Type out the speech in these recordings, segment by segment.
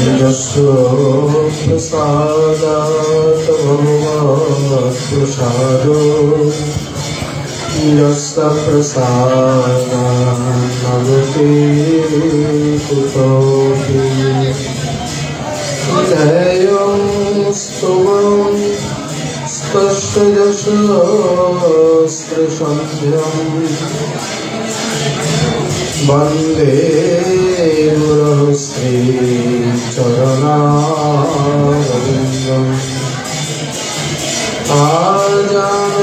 यस्य प्रसादात् भगवत्प्रसादो यस्य प्रसादात् भवति कुतोऽपि ध्येयं स्तुवं तस्य यशस्त्रसन्ध्यं वन्दे गुरुः श्रीचरणारविन्दम्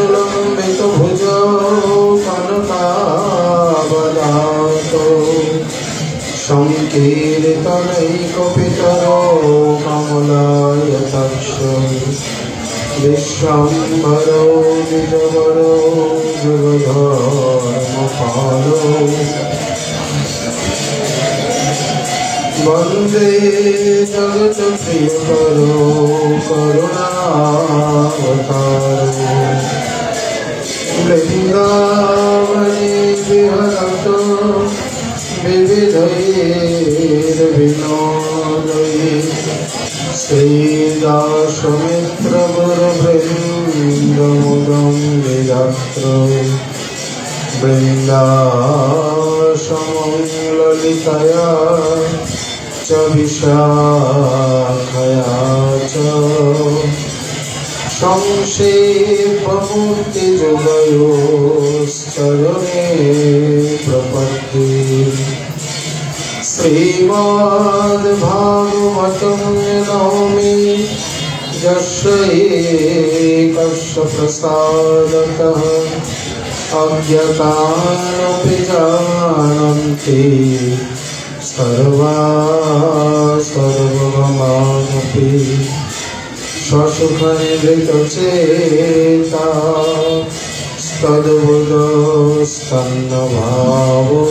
आजानुलम्बितभुजौ कनकावदातो संकीर्तनैकपितरो कमलायताक्षो विश्वम्भरो निजवरो जुगधर्मपालो वन्दे जगत्प्रियकरो करुणावतारो वृन्दावने विहरतो विविधैर्विनोदैः श्रीदासमित्रगुरुवृन्दमुदं विदात्रो वृन्दाश्रमं ललितया च विशाखया च संक्षेपमूर्तिजुगयोश्चरणे प्रपद्ये श्रीमद्भागवतं नौमि यस्यैकस्य प्रसादतः अज्ञातानपि जानन्ति सर्वगमानपि स्वसुखनिवृतचेता तद्बुधस्तन्नभावो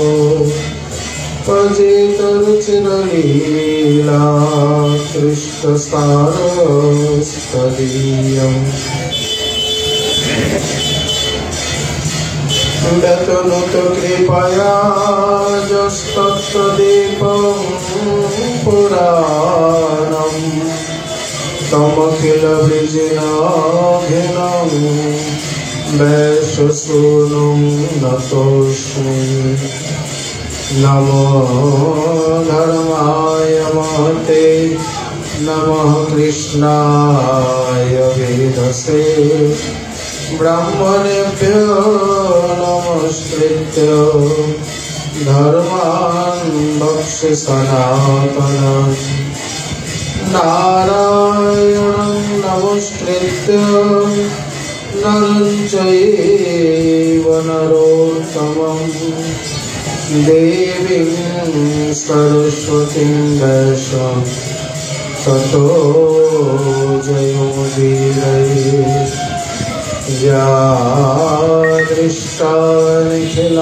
पजेतरुचिरलीला कृष्णसारस्तदीयम् व्यतनुत कृपया यस्तत्तदीपं पुराणम् तमखिल विजनाघिनं वैश्यसूनुं नतोऽस्मि नमो धर्माय महते नमः कृष्णाय वेदसे ब्राह्मणेभ्यो नमस्कृत्य धर्मान् वक्ष्य सनातनं नारायणं नमस्कृत्य नरं चैव नरोत्तमं देवीं सरस्वतीं वैष्णवीं ततो जयमुदीरये या दृष्टा निखिलाभसंघसमरे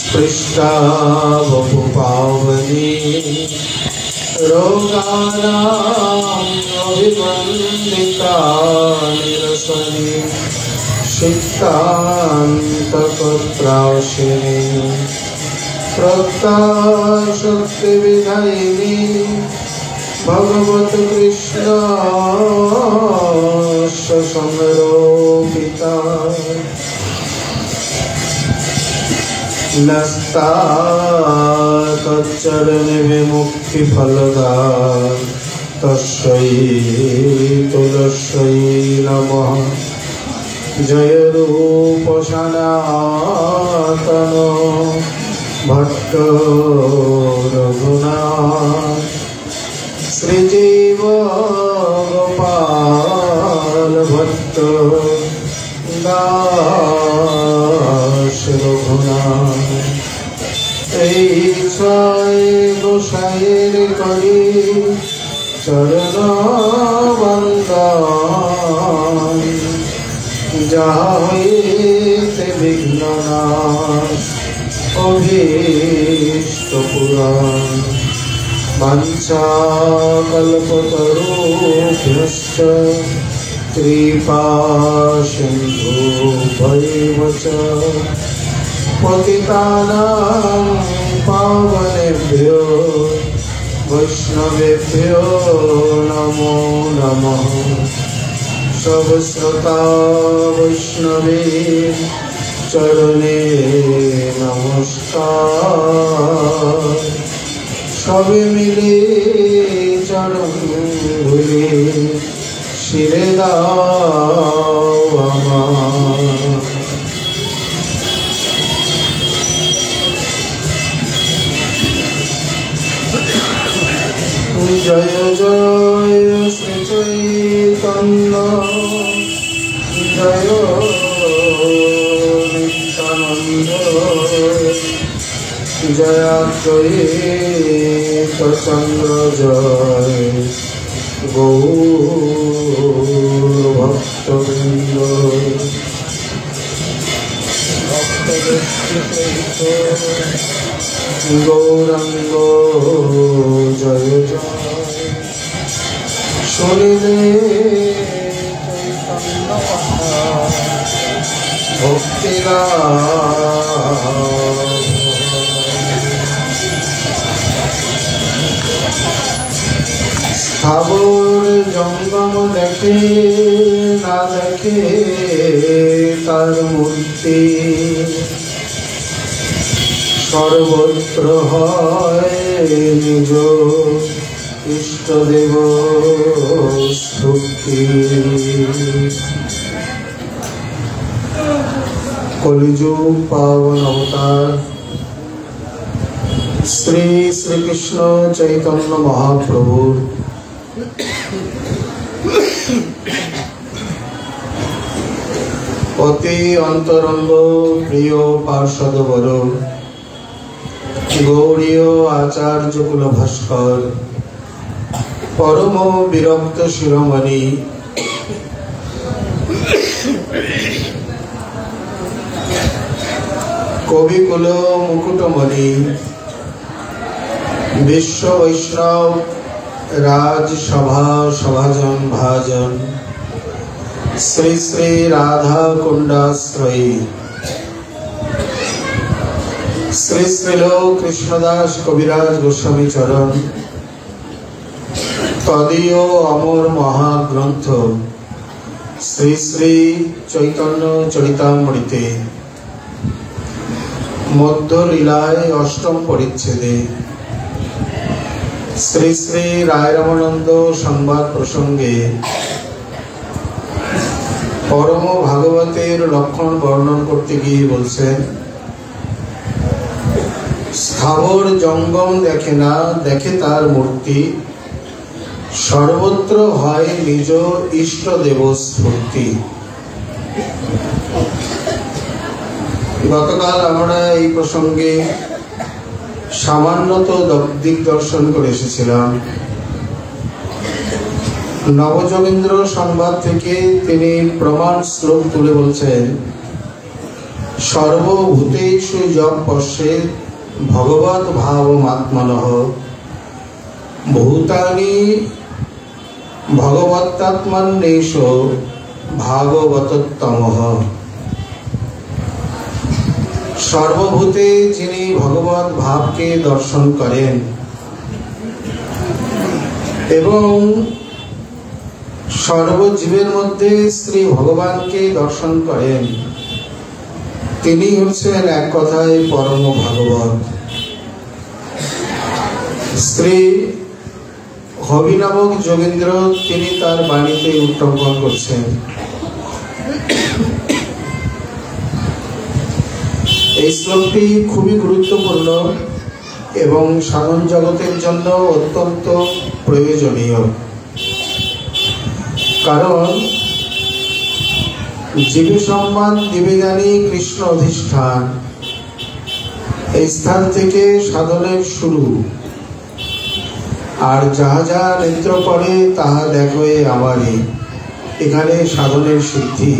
स्पृष्टा वपुपावनी रोगानां अभिवन्दिता निरसने सिद्धान्तपत्राशिनी प्रत्याशक्तिविधायिनी भगवत कृष्णस्य संरोपिता नस्ता तच्चरणे विमुक्तिफलदा तस्यै तुलस्यै नमः जय रूप सनातन भट्ट रघुनाथ श्रीजीव गोपाल भट्ट दास रघुनाथ छय गोसाईर करी चरण बंदन যাহা হইতে বিঘ্ননাশ অভীষ্ট পুরাণ বাঞ্ছাকল্পতরুভ্যশ্চ কৃপা সিন্ধুভ্যৈব চ পতিতানাং पावनेभ्यो वैष्णवेभ्यो नमो नमः। सब श्रोता वैष्णवे चरणे नमस्कार। सबे मिले चरण धुले शिरे दाओ आमार। जय जय श्री चैतन्य जय नित्यानंद जयाद्वैत चंद्र जय गौर भक्तवृंद। गौरंग जय जय শুনিলে চৈতন্য ভক্তি স্থাবর জঙ্গম দেখে না দেখে তার মূর্তি সর্বত্র হয় নিজ ইষ্টদেব স্তুতি। কলিযুগ পাবন অবতার শ্রী শ্রীকৃষ্ণ চৈতন্য মহাপ্রভুর অতি অন্তরঙ্গ প্রিয় পার্ষদবর গৌড়ীয় আচার্য কুল ভাস্কর परम विरक्त शिरोमणि कविकुल मुकुटमणि विश्व वैष्णव राजसभा सभाजन भाजन श्री श्री राधा कुंडाश्रयी श्री श्रीलो कृष्णदास कविराज गोस्वामी चरण तदीय अमर महाग्रंथ श्री श्री चैतन्य चरितामृते मध्य लीलाय अष्टम परिच्छेदे श्री श्री राय रामानंद संवाद प्रसंगे परम भागवतेर लक्षण वर्णन करते गिये बोलছেন स्थावर जंगम देखे ना देखे तार मूर्ति सर्वत्र হয় নিজ ইষ্ট দেব স্ফূর্তি। গতকাল আমরা এই প্রসঙ্গে সামান্য দিক দর্শন করে এসেছিলাম। নবযোগীন্দ্র সংবাদ থেকে তিনি প্রমাণ শ্লোক তুলে বলছেন সর্বভূতেষু যৎ পশ্যেৎ ভগবৎ ভাবমাত্মনঃ ভূতানি भगवत्तात्मन्येष भागवतोत्तमः। सर्वभूते जिनि भगवत भाव के दर्शन करें एवं सर्वजीवेर मध्य श्री भगवान के दर्शन करें तिनि हच्छेन एक कथाय परम भागवत। श्री हवि नामक जोगेंद्र तिनि तार बाणीते उत्थापन करছেন এই শ্লোকটি খুবই গুরুত্বপূর্ণ এবং সাধন জগতের জন্য অত্যন্ত প্রয়োজনীয়। কারণ জীবে সম্মান দিবে জানি কৃষ্ণ অধিষ্ঠান এই স্থান থেকে সাধনের শুরু। আর যাহা যাহা নেত্র পড়ে তাহা দেখো আমারই এখানে সাধনের সিদ্ধি।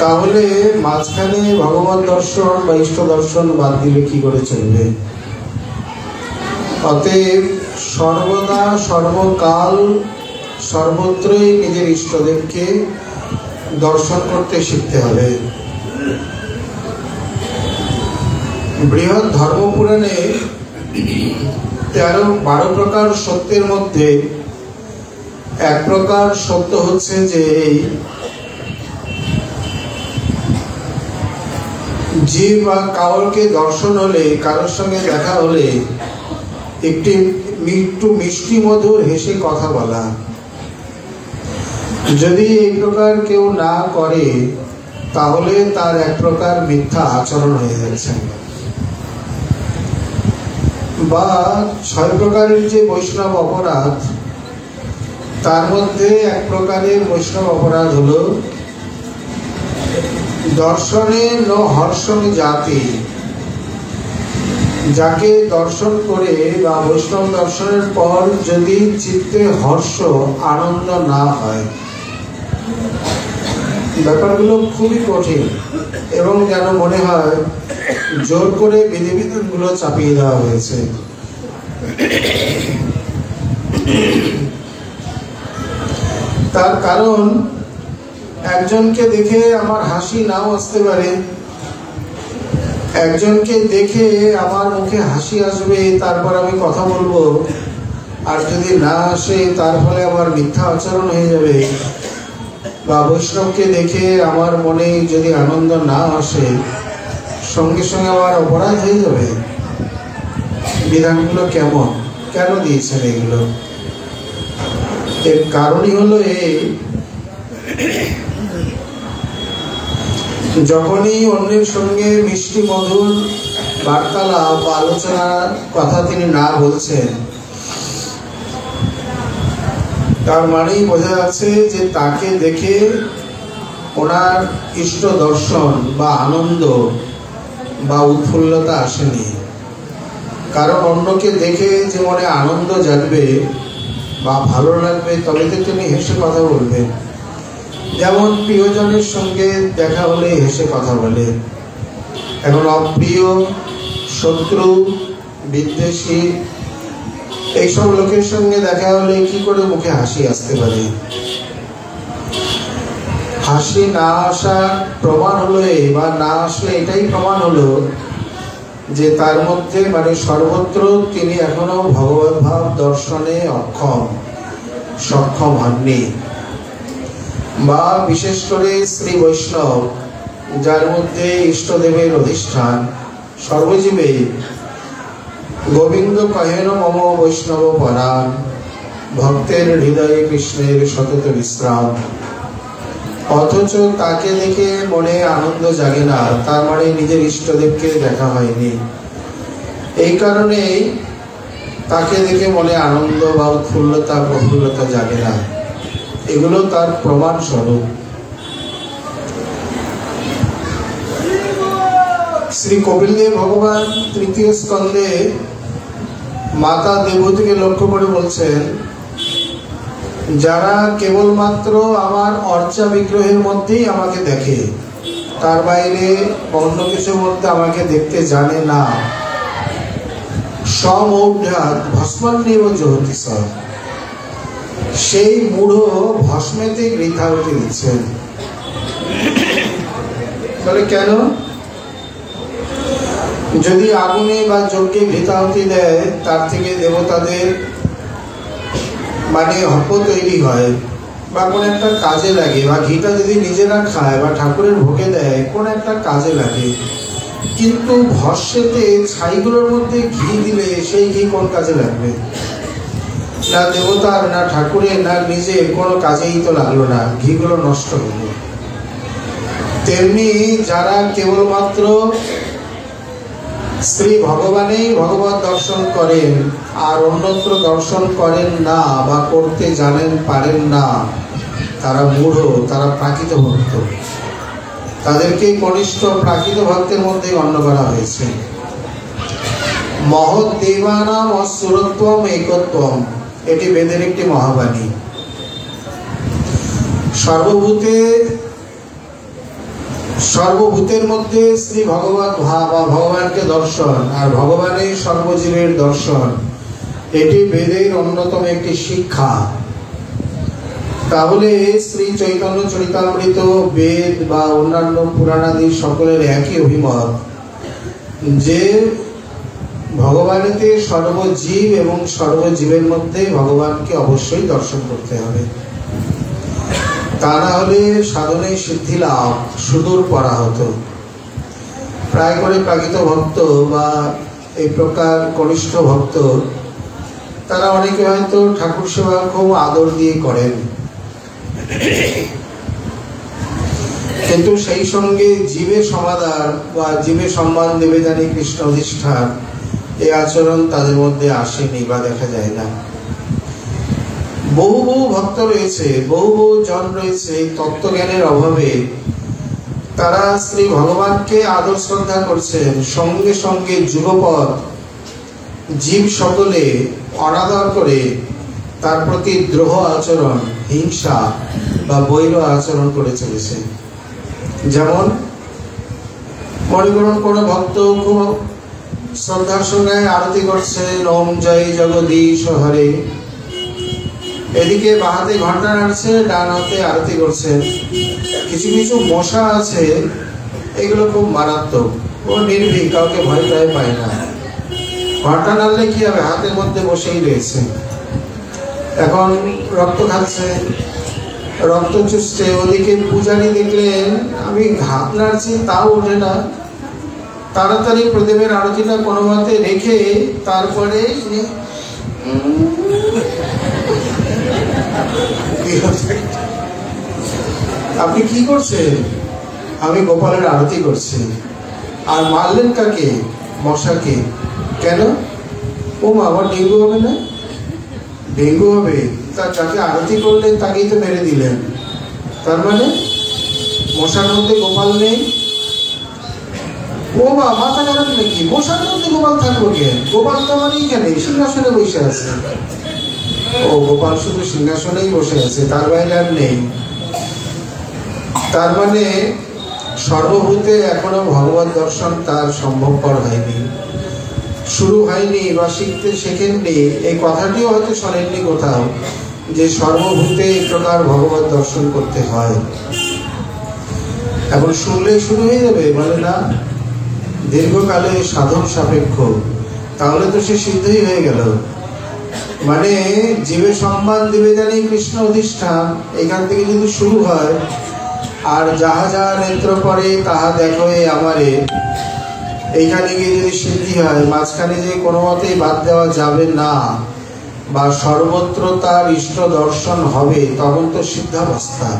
তাহলে মাঝখানে ভগবত দর্শন বা ইষ্ট দর্শন বাদ দিলে কি করে চলবে? অতএব সর্বদা সর্বকাল সর্বত্রই নিজের ইষ্টদেবকে দর্শন করতে শিখতে হবে। বৃহৎ ধর্মপুরাণে 12 প্রকার সত্যের মধ্যে এক প্রকার সত্য হচ্ছে যে জীব বা কাউকে দর্শন হলে, কারোর সঙ্গে দেখা হলে একটু মিষ্টি মধুর হেসে কথা বলা। যদি এই প্রকার কেউ না করে তাহলে তার এক প্রকার মিথ্যা আচরণ হয়ে যাচ্ছে। বা 6 প্রকারের যে বৈষ্ণব অপরাধ, তার মধ্যে এক প্রকারের বৈষ্ণব অপরাধ হলো দর্শনে ন হর্ষণ জাতি। যাকে দর্শন করে বা বৈষ্ণব দর্শনের পর যদি চিত্তে হর্ষ আনন্দ না হয়, ব্যাপারগুলো খুবই কঠিন এবং যেন মনে হয় জোর করে বিধিবিধানগুলো চাপিয়ে দেওয়া হয়েছে। তার কারণ একজনকে দেখে আমার হাসি নাও আসতে পারে, একজনকে দেখে আমার মুখে হাসি আসবে, তারপর আমি কথা বলবো, আর যদি না আসে তার ফলে আমার মিথ্যা আচরণ হয়ে যাবে। বা বৈষ্ণবকে দেখে আমার মনে যদি আনন্দ না আসে, সঙ্গে সঙ্গে আমার অপরাধ হয়ে যাবে। বিধানগুলো কেন দিয়েছেন এগুলো? এর কারণই হলো এই, যখনই অন্যের সঙ্গে মিষ্টি মধুর বার্তালাপ বা আলোচনার কথা তিনি না বলছেন, তার মানেই বোঝা যাচ্ছে যে তাকে দেখে ওনার ইষ্ট দর্শন বা আনন্দ বা উৎফুল্লতা আসেনি। কারণ অন্যকে দেখে যে মনে আনন্দ জাগবে বা ভালো লাগবে, তবে তো তিনি হেসে কথা বলবেন। যেমন প্রিয়জনের সঙ্গে দেখা হলে হেসে কথা বলে, এখন অপ্রিয়, শত্রু, বিদ্বেষী এইসব লোকের সঙ্গে দেখা হলে কি করে মুখে হাসি আসতে পারে? হাসি না আসার প্রমাণ হলো বা না আসলে এটাই প্রমাণ হলো যে তার মধ্যে মানে সর্বত্র তিনি এখনো ভগবত ভাব দর্শনে সক্ষম হননি। বা বিশেষ করে শ্রী বৈষ্ণব, যার মধ্যে ইষ্টদেবের অধিষ্ঠান সর্বজীবে, গোবিন্দ কহেন মম বৈষ্ণব পরাণ, ভক্তের হৃদয়ে কৃষ্ণের সতত বিশ্রাম। অথচ তাকে দেখে মনে আনন্দ জাগে না, তার মানে নিজের ইষ্টদেবকে দেখা হয়নি। এই কারণেই তাকে দেখে মনে আনন্দ বা উৎফুল্লতা প্রফুল্লতা জাগে না। এগুলো তার প্রমাণ স্বরূপ। শ্রী কপিলদেব ভগবান 3য় স্কন্ধে মাতা দেবতীকে লক্ষ্য করে বলছেন, যারা কেবলমাত্র আমার অর্চা বিগ্রহের মধ্যেই আমাকে দেখে, তার বাইরে অন্য কিছুর মধ্যে আমাকে দেখতে জানে না, সমৌঢ্যাৎ ভস্মান্নেব জহতি স, সেই মূঢ় ভস্মেতে গৃহাহুতি দিচ্ছেন। তাহলে কেন? যদি আগুনে বা যজ্ঞে ঘৃতাহুতি দেয়, তার থেকে দেবতাদের মানে হপ তৈরি হয় বা কোন একটা কাজে লাগে, বা ঘিটা যদি নিজেরা খায় বা ঠাকুরের ভোগে দেয়, কোন একটা কাজে লাগে। কিন্তু ভস্মেতে ছাইগুলোর মধ্যে ঘি দিলে সেই ঘি কোন কাজে লাগবে? না দেবতার, না ঠাকুরের, না নিজের কোনো কাজেই তো লাগলো না, ঘিগুলো নষ্ট হলো। তেমনি যারা কেবলমাত্র শ্রী ভগবানেই ভগবত দর্শন করেন আর অন্যত্র দর্শন করেন না বা করতে জানেন পারেন না, তারা মূঢ়, তারা প্রাকৃত ভক্ত। তাদেরকে কনিষ্ঠ প্রাকৃত ভক্তের মধ্যে গণ্য করা হয়েছে। মহৎ দেবানাম অসুরত্বম একত্বম, এটি বেদের একটি মহাবাণী। সর্বভূতের মধ্যে শ্রী ভগবান বা ভগবানকে দর্শন আর ভগবানের সর্বজীবের দর্শন, এটি বেদের অন্যতম একটি শিক্ষা। তাহলে শ্রী চৈতন্য চরিতামৃত, বেদ বা অন্যান্য পুরাণাদি সকলের একই অভিমত যে ভগবানেতে সর্বজীব এবং সর্বজীবের মধ্যে ভগবানকে অবশ্যই দর্শন করতে হবে, তা না হলে সাধনে সিদ্ধি লাভ সুদূর পরাহত। প্রায় করে প্রাকৃত ভক্ত বা এই প্রকার কনিষ্ঠ ভক্ত তারা অনেকে হয়তো ঠাকুর সেবা খুব আদর দিয়ে করেন, কিন্তু সেই সঙ্গে জীবের সমাদর বা জীবের সম্মান দেবে জানি কৃষ্ণ অধিষ্ঠান, এই আচরণ তাদের মধ্যে আসেনি বা দেখা যায় না। বহু বহু ভক্ত রয়েছে, বহু বহু জন রয়েছে তত্ত্বজ্ঞানের অভাবে তারা শ্রী ভগবানকে আদর শ্রদ্ধা করছেন, সঙ্গে সঙ্গে যুগপৎ জীব সকলে অনাদর করে তার প্রতি দ্রোহ আচরণ, হিংসা বা বৈর আচরণ করে চলেছে। যেমন মনে করুন কোনো ভক্ত খুব শ্রদ্ধার সঙ্গে আরতি করছেন, ওম জয় জগদীশ হরে, এদিকে বাঁ হাতে ঘন্টা নাড়ছে, ডান হাতে আরতি করছেন। কিছু কিছু মশা আছে, এগুলো খুব মারাত্মক, ও নির্ভীক, কাউকে ভয় টয় পায় না। ঘন্টা নাড়লে কি হবে, হাতের মধ্যে বসেই রয়েছে। এখন রক্ত খাচ্ছে, রক্ত চুষছে, ওদিকে পূজারী দেখলেন আমি ঘাত নাড়ছি তাও ওঠে না, তাড়াতাড়ি প্রদীপের আরতিটা কোনো মতে রেখে তারপরে আপনি কি করছেন? আমি গোপালের আরতি করছি। আর মারলেন কাকে? মশাকে। কেন? ও আমার ডেঙ্গু হবে না? ডেঙ্গু হবে, তা যাকে আরতি করলেন তাকেই তো মেরে দিলেন। তার মানে মশার মধ্যে গোপাল নেই। ও মা, মাথা খারাপ নাকি? মশার মধ্যে গোপাল থাকবো কেন? গোপাল তো আমার এইখানে সিংহাসনে বসে আছে। ও গোপাল শুধু সিংহাসনেই বসে আছে, তার বাইরে আর নেই। তার মানে সর্বভূতে এখনো ভগবত দর্শন তার সম্ভবপর হয়নি, শুরু হয়নি বা শিখতে শেখেননি। এই কথাটিও হয়তো শোনেননি কোথাও যে সর্বভূতে এই প্রকার ভগবত দর্শন করতে হয়। এখন শুনলেই শুরু হয়ে যাবে, বলে না দীর্ঘকালে সাধন সাপেক্ষ, তাহলে তো সে সিদ্ধই হয়ে গেল। মানে জীবে সম্মান দিবে জানি কৃষ্ণ অধিষ্ঠান, এখান থেকে যদি শুরু হয়, আর যাহা যাহা নেত্র পরে তাহা দেখো আমারে, এইখানে গিয়ে যদি সিদ্ধি হয়, মাঝখানে যে কোনো মতেই বাদ দেওয়া যাবে না বা সর্বত্র তার ইষ্ট দর্শন হবে, তখন তো সিদ্ধাবস্থা,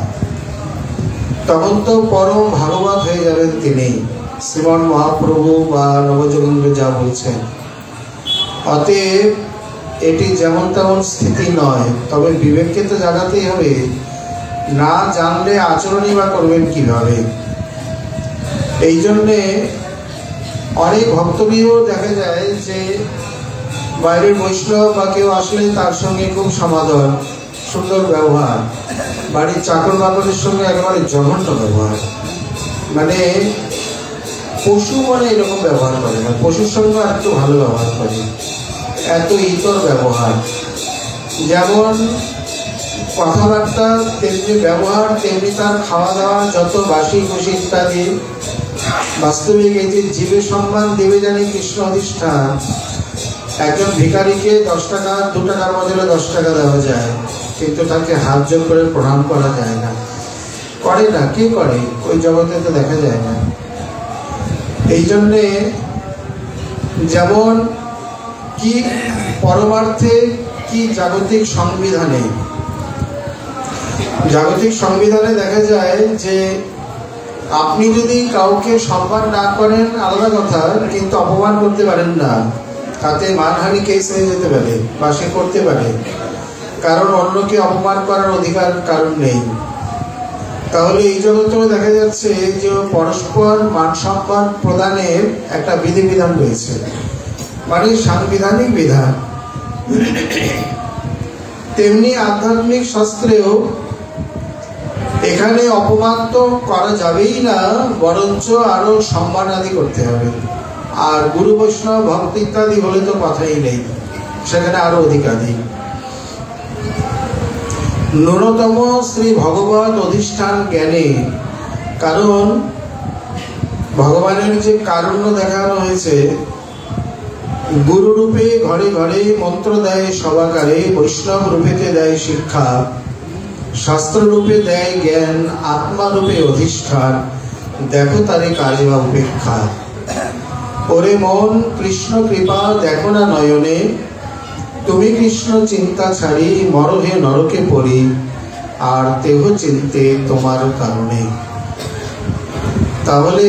তখন তো পরম ভাগবত হয়ে যাবেন তিনি, শ্রীমন মহাপ্রভু বা নবযোগেন্দ্র যা বলছেন। অতএব এটি যেমন তেমন স্থিতি নয়, তবে বিবেককে তো জাগাতেই হবে। না জানলে আচরণই বা করবেন কিভাবে? এই জন্যে অনেক ভক্তবিও দেখা যায় যে বাইরের বৈষ্ণব বা কেউ আসলে তার সঙ্গে খুব সমাদর, সুন্দর ব্যবহার, বাড়ির চাকর বাকরের সঙ্গে একেবারে জঘন্য ব্যবহার, মানে পশু মনে এরকম ব্যবহার করে না, পশুর সঙ্গে আর একটু ভালো ব্যবহার করে, এত ইতর ব্যবহার। যেমন কথাবার্তা তেমনি ব্যবহার, তেমনি তার খাওয়া দাওয়া, যত বাসি খুশি ইত্যাদি। বাস্তবিক এই যে জীবে সম্মান দেবে জানি কৃষ্ণ অধিষ্ঠান, একজন ভিখারিকে 10 টাকা 2 টাকার বদলে 10 টাকা দেওয়া যায়, কিন্তু তাকে হাত জোর করে প্রণাম করা যায় না। করে না, কে করে? ওই জগতে তো দেখা যায় না। এই জন্যে যেমন কি পরমার্থে কি জাগতিক সংবিধানে দেখা যায় যে আপনি যদি কাউকে সম্মান না করেন আলাদা কথা, কিন্তু অপমান করতে পারেন না, তাতে মানহানি কেস হয়ে যেতে পারে বা সে করতে পারে, কারণ অন্যকে অপমান করার অধিকার কারণ নেই। তাহলে এই জগতেও দেখা যাচ্ছে যে পরস্পর মান সম্মান প্রদানের একটা বিধিবিধান রয়েছে, মানে সাংবিধানিক বিধান। তেমনি আধ্যাত্মিক শাস্ত্রেও এখানে অপমান তো করা যাবেই না, বরঞ্চ আরো সম্মান আদি করতে হবে। আর গুরু বৈষ্ণব ভক্তি ইত্যাদি হলে তো কথাই নেই, সেখানে আরো অধিকাধিক। ন্যূনতম শ্রী ভগবত অধিষ্ঠান জ্ঞানে, কারণ ভগবানের যে কারুণ্য দেখানো হয়েছে, গুরু রূপে ঘরে ঘরে মন্ত্র দেয় সবাকারে, বৈষ্ণব রূপেতে দেয় শিক্ষা, শাস্ত্র রূপে দেয় জ্ঞান, আত্মা রূপে অধিষ্ঠান, দেখো তারে কারে বা উপেক্ষা। ওরে মন, কৃষ্ণ কৃপা দেখো না নয়নে, তুমি কৃষ্ণ চিন্তা ছাড়ি মরহে নরকে পড়ি, আর দেহ চিনতে তোমার কারণে। তাহলে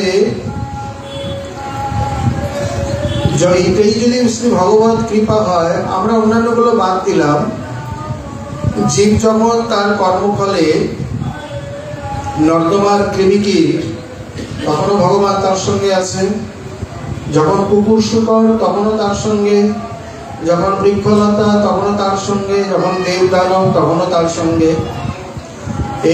এটাই যদি শ্রী ভগবত কৃপা হয়, আমরা অন্যান্যগুলো বাদ দিলাম। জীব যখন তার কর্মফলে নর্দমার কৃমিকীট, তখনও ভগবান তার সঙ্গে আছেন। যখন কুকুর শুকর, তখনও তার সঙ্গে। যখন বৃক্ষলতা, তখনও তার সঙ্গে। যখন দেবদানব, তখনও তার সঙ্গে।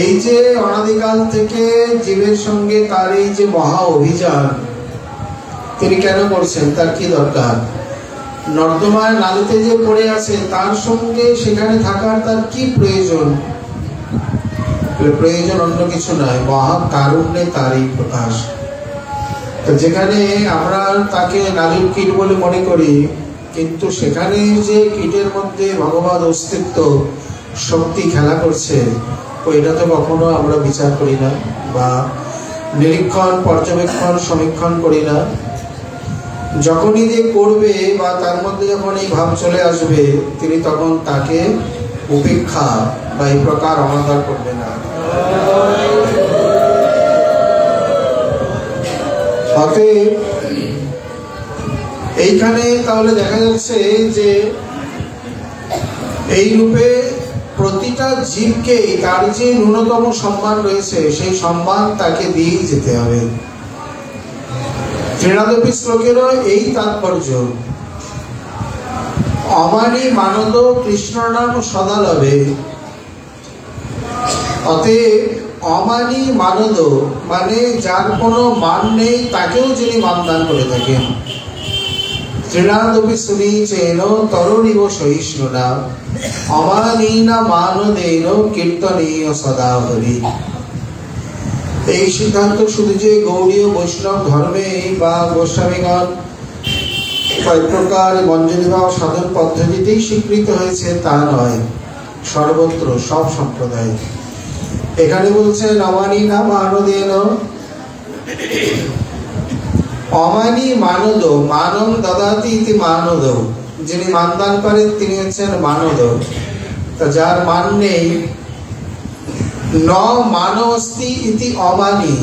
এই যে অনাদিকাল থেকে জীবের সঙ্গে তার এই যে মহা অভিযান তিনি কেন করছেন, তার কি দরকার? নর্দমায় নালীতে যে পড়ে আছে তার সঙ্গে সেখানে থাকার তার কি প্রয়োজন? প্রয়োজন অন্য কিছু নয়, মহা কারুণ্যে তারই প্রকাশ। তো যেখানে আমরা তাকে নালীর কীট বলে মনে করি, কিন্তু সেখানে যে কীটের মধ্যে ভগবান অস্তিত্ব শক্তি খেলা করছে, এটা তো কখনো আমরা বিচার করি না বা নিরীক্ষণ পর্যবেক্ষণ সমীক্ষণ করি না। যখনই যে করবে বা তার মধ্যে যখন এই ভাব চলে আসবে, তিনি তখন তাকে উপেক্ষা বা এই প্রকার অনাদর করবে না। অতএব এইখানে তাহলে দেখা যাচ্ছে যে এই রূপে প্রতিটা জীবকে তার যে ন্যূনতম সম্মান রয়েছে, সেই সম্মান তাকে দিয়ে যেতে হবে। ত্রিনাদপি শ্লোকেরও এই তাৎপর্য। অমানি মানদ কৃষ্ণ নাম সদা লবে। অতএব অমানি মানদ মানে যার কোনো মান নেই, তাকেও যিনি মানদান করে থাকেন। ত্রিনাদপি সুনীচেন তরুণীব সহিষ্ণুনা, অমানীনা মানদেন কীর্তনীয় সদা হরি। এই সিদ্ধান্ত শুধু যে গৌড়ীয় বৈষ্ণব ধর্মে বা গোস্বামীগণ বা প্রকার মঞ্জুরিভাব সাধন পদ্ধতিতেই স্বীকৃত হয়েছে তা নয়, সর্বত্র সব সম্প্রদায়। এখানে বলছেন অমানীনা মানদেন, অমানি মানদ, মানম দদাতি ইতি মানদ, যিনি মানদান করেন তিনি হচ্ছেন মানদ। তা যার মান নেই, ন মানো অস্তি ইতি অমানি,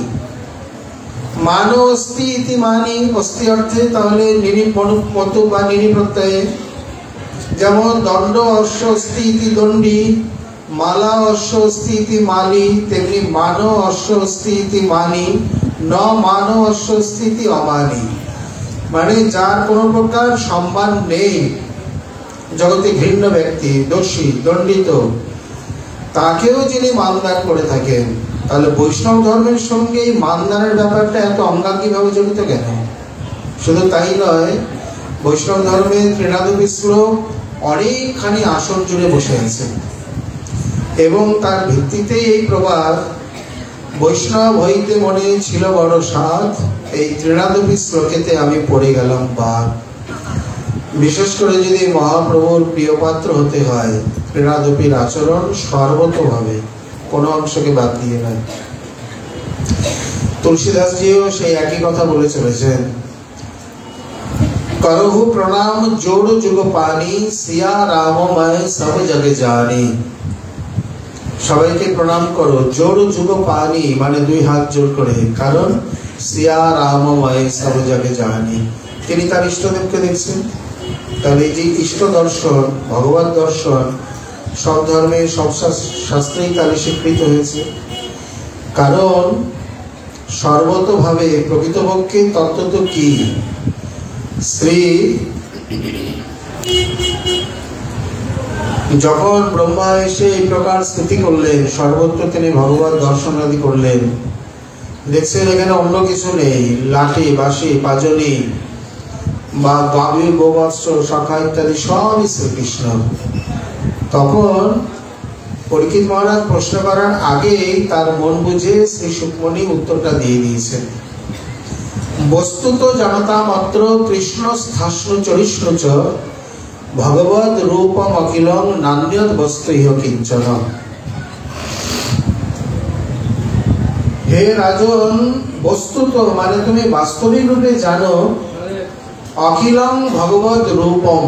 মানো অস্তি ইতি মানি, অস্তি অর্থে তাহলে নিরিপত বা নিরিপ্রত্যয়ে। যেমন দণ্ড অশ্ব অস্তি ইতি দণ্ডী, মালা অশ্ব অস্তি ইতি মালি, তেমনি মানো অশ্ব অস্তি ইতি মানি, ন মানো অশ্ব অস্তি ইতি অমানি। মানে যার কোনো প্রকার সম্মান নেই, জগতে ঘৃণ্য ব্যক্তি, দোষী, দণ্ডিত, তাকেও যিনি মানদান করে থাকেন। তাহলে বৈষ্ণব ধর্মের সঙ্গে এই মানদানের ব্যাপারটা এত অঙ্গাঙ্গিভাবে জড়িত কেন? শুধু তাই নয়, বৈষ্ণব ধর্মের ত্রিনাদপি শ্লোক অনেকখানি আসন জুড়ে বসে আছে এবং তার ভিত্তিতে এই প্রবাদ, বৈষ্ণব হইতে মনে ছিল বড় সাধ, এই ত্রিনাদপি শ্লোকেতে আমি পড়ে গেলাম বাদ। বিশেষ করে যদি মহাপ্রভুর প্রিয় পাত্র হতে হয়, ত্রিনাদপির আচরণ সর্বতভাবে কোনো অংশকে বাদ দিয়ে নয়। তুলসীদাসজিও সেই একই কথা বলে চলেছেন, করহু প্রণাম জোড় যুগ পানি, সিয়া রামময় সব জগে জানি। সবাইকে প্রণাম করো, জোড় যুগ পানি মানে দুই হাত জোড় করে, কারণ সিয়া রামময় সব জগে জানি, তিনি তার ইষ্টদেবকে দেখছেন। তাহলে এই যে ইষ্ট দর্শন, ভগবত দর্শন সব ধর্মে সব শাস্ত্রেই তাহলে স্বীকৃত হয়েছে। কারণ সর্বতভাবে প্রকৃতপক্ষে তত্ত্ব তো কি? শ্রী যখন ব্রহ্মা এসে এই প্রকার স্থিতি করলেন, সর্বত্র তিনি ভগবত দর্শন আদি করলেন, দেখছেন এখানে অন্য কিছু নেই, লাঠি, বাঁশি, পাজনি বা গাভী, গোবৎস, শাখা ইত্যাদি সবই শ্রীকৃষ্ণ। তখন পরীক্ষিত মহারাজ প্রশ্ন করার আগেই তার মন বুঝে শ্রী সুকমণি উত্তরটা দিয়ে দিয়েছেন। বস্তুত জানতা মাত্র কৃষ্ণ স্থাস্নু চরিষ্ণু চ ভগবদ রূপম অখিলং নান্যদ বস্তু ইহ কিঞ্চন। হে রাজন, বস্তুত মানে তুমি বাস্তবিক রূপে জানো, অখিলং ভগবদ রূপম,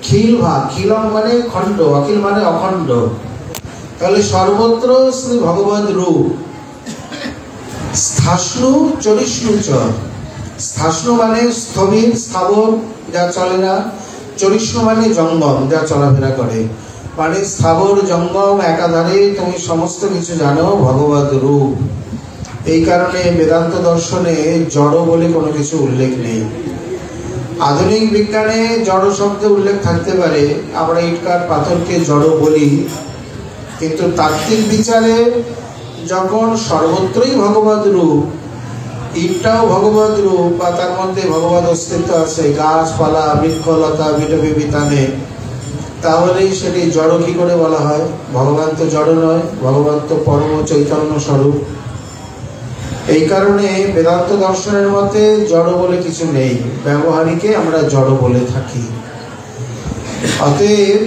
খিল ভাগ, খিলং মানে খণ্ড, অখিল মানে অখণ্ড, তাহলে সর্বত্র শ্রী ভগবদ রূপ। স্থাস্নু চরিষ্ণু চ, স্থাস্নু মানে স্থবির স্থাবর যা চলে না, চরিষ্ণু মানে জঙ্গম যা চলাফেরা করে, মানে স্থাবর জঙ্গম একাধারে তুমি সমস্ত কিছু জানো ভগবদ রূপ। এই কারণে বেদান্ত দর্শনে জড় বলে কোনো কিছু উল্লেখ নেই। আধুনিক বিজ্ঞানে জড় শব্দে উল্লেখ থাকতে পারে, আমরা ইটকার পাথরকে জড় বলি, কিন্তু তাত্ত্বিক বিচারে যখন সর্বত্রই ভগবদ রূপ, ইটটাও ভগবদ রূপ বা তার মধ্যে ভগবদ অস্তিত্ব আছে, গাছপালা বৃক্ষলতা বিটবি বিতানে, তাহলেই সেটি জড় কি করে বলা হয়? ভগবান তো জড় নয়, ভগবান তো পরম চৈতন্য স্বরূপ। এই কারণে বেদান্ত দর্শনের মতে জড় বলে কিছু নেই, ব্যবহারিকে আমরা জড় বলে থাকি। অতএব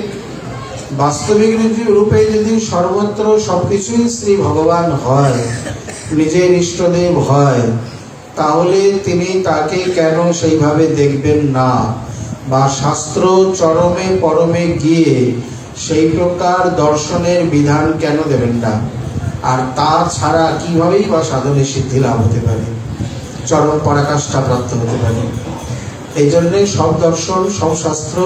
বাস্তবিক রূপে যদি সর্বত্র সবকিছুই শ্রী ভগবান হয়, নিজের ইষ্টদেব হয়, তাহলে তিনি তাকে কেন সেইভাবে দেখবেন না, বা শাস্ত্র চরমে পরমে গিয়ে সেই প্রকার দর্শনের বিধান কেন দেবেন না? আর তা ছাড়া কিভাবেই বা সাধনে সিদ্ধি লাভ হতে পারে, চরম পরাকাষ্ঠা প্রাপ্ত হতে পারে? এই জন্যে সব দর্শন, সব শাস্ত্র,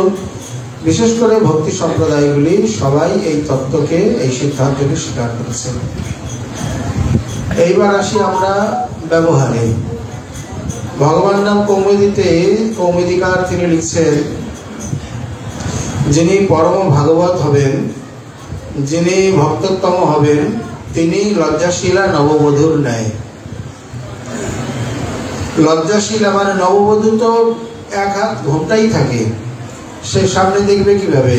বিশেষ করে ভক্তি সম্প্রদায়গুলি সবাই এই তত্ত্বকে, এই সিদ্ধান্তকে স্বীকার করেছেন। এইবার আসি আমরা ব্যবহারে। ভগবান নাম কৌমুদীতে কৌমুদীকার তিনি লিখছেন, যিনি পরম ভাগবত হবেন, যিনি ভক্তোত্তম হবেন, তিনি লজ্জাশীলা নববধূর ন্যায়। লজ্জাশীলা মানে নববধূ তো এক হাত ঘোমটাই থাকে, সে সামনে দেখবে কিভাবে?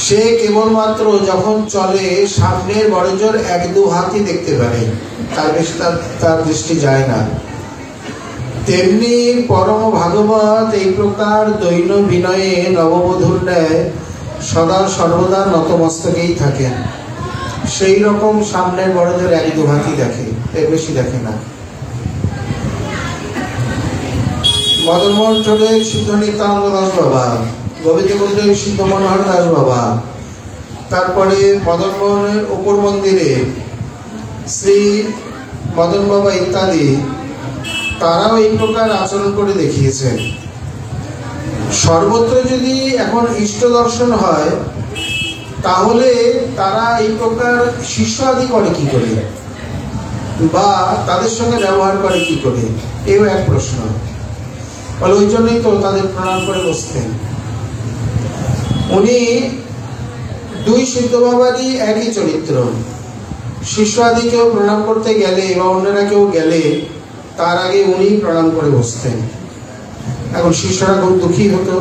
সে কেবলমাত্র যখন চলে সামনের বড়জোর এক দু হাতই দেখতে পারে, তার বেশি তার দৃষ্টি যায় না। তেমনি পরম ভাগবত এই প্রকার দৈন বিনয়ে নববধূর ন্যায় সদা সর্বদা নতমস্তকেই থাকেন। সেই রকম সামনের বড়জোর এক দু হাতই দেখে, এর বেশি দেখে না। মদনমোহন ঠোলের সিদ্ধ নিত্যানন্দ দাস বাবা, গোবিন্দকুণ্ডের সিদ্ধ মনোহর দাস বাবা, তারপরে মদনমোহনের উপর মন্দিরে শ্রী মদন বাবা ইত্যাদি, তারাও এই প্রকার আচরণ করে দেখিয়েছেন। সর্বত্র যদি এখন ইষ্ট দর্শন হয়, তাহলে তারা এই প্রকার শিষ্য আদি করে কি করে, বা তাদের সঙ্গে ব্যবহার করে কি করে, এও এক প্রশ্ন। বলে ওই জন্যই তো তাদের প্রণাম করে বসতেন। উনি দুই সিদ্ধ বাবারই একই চরিত্র। শিষ্য আদিকেও প্রণাম করতে গেলে বা অন্যরা কেউ গেলে তার আগে উনি প্রণাম করে বসতেন। এখন শিষ্যরা খুব দুঃখী হতো,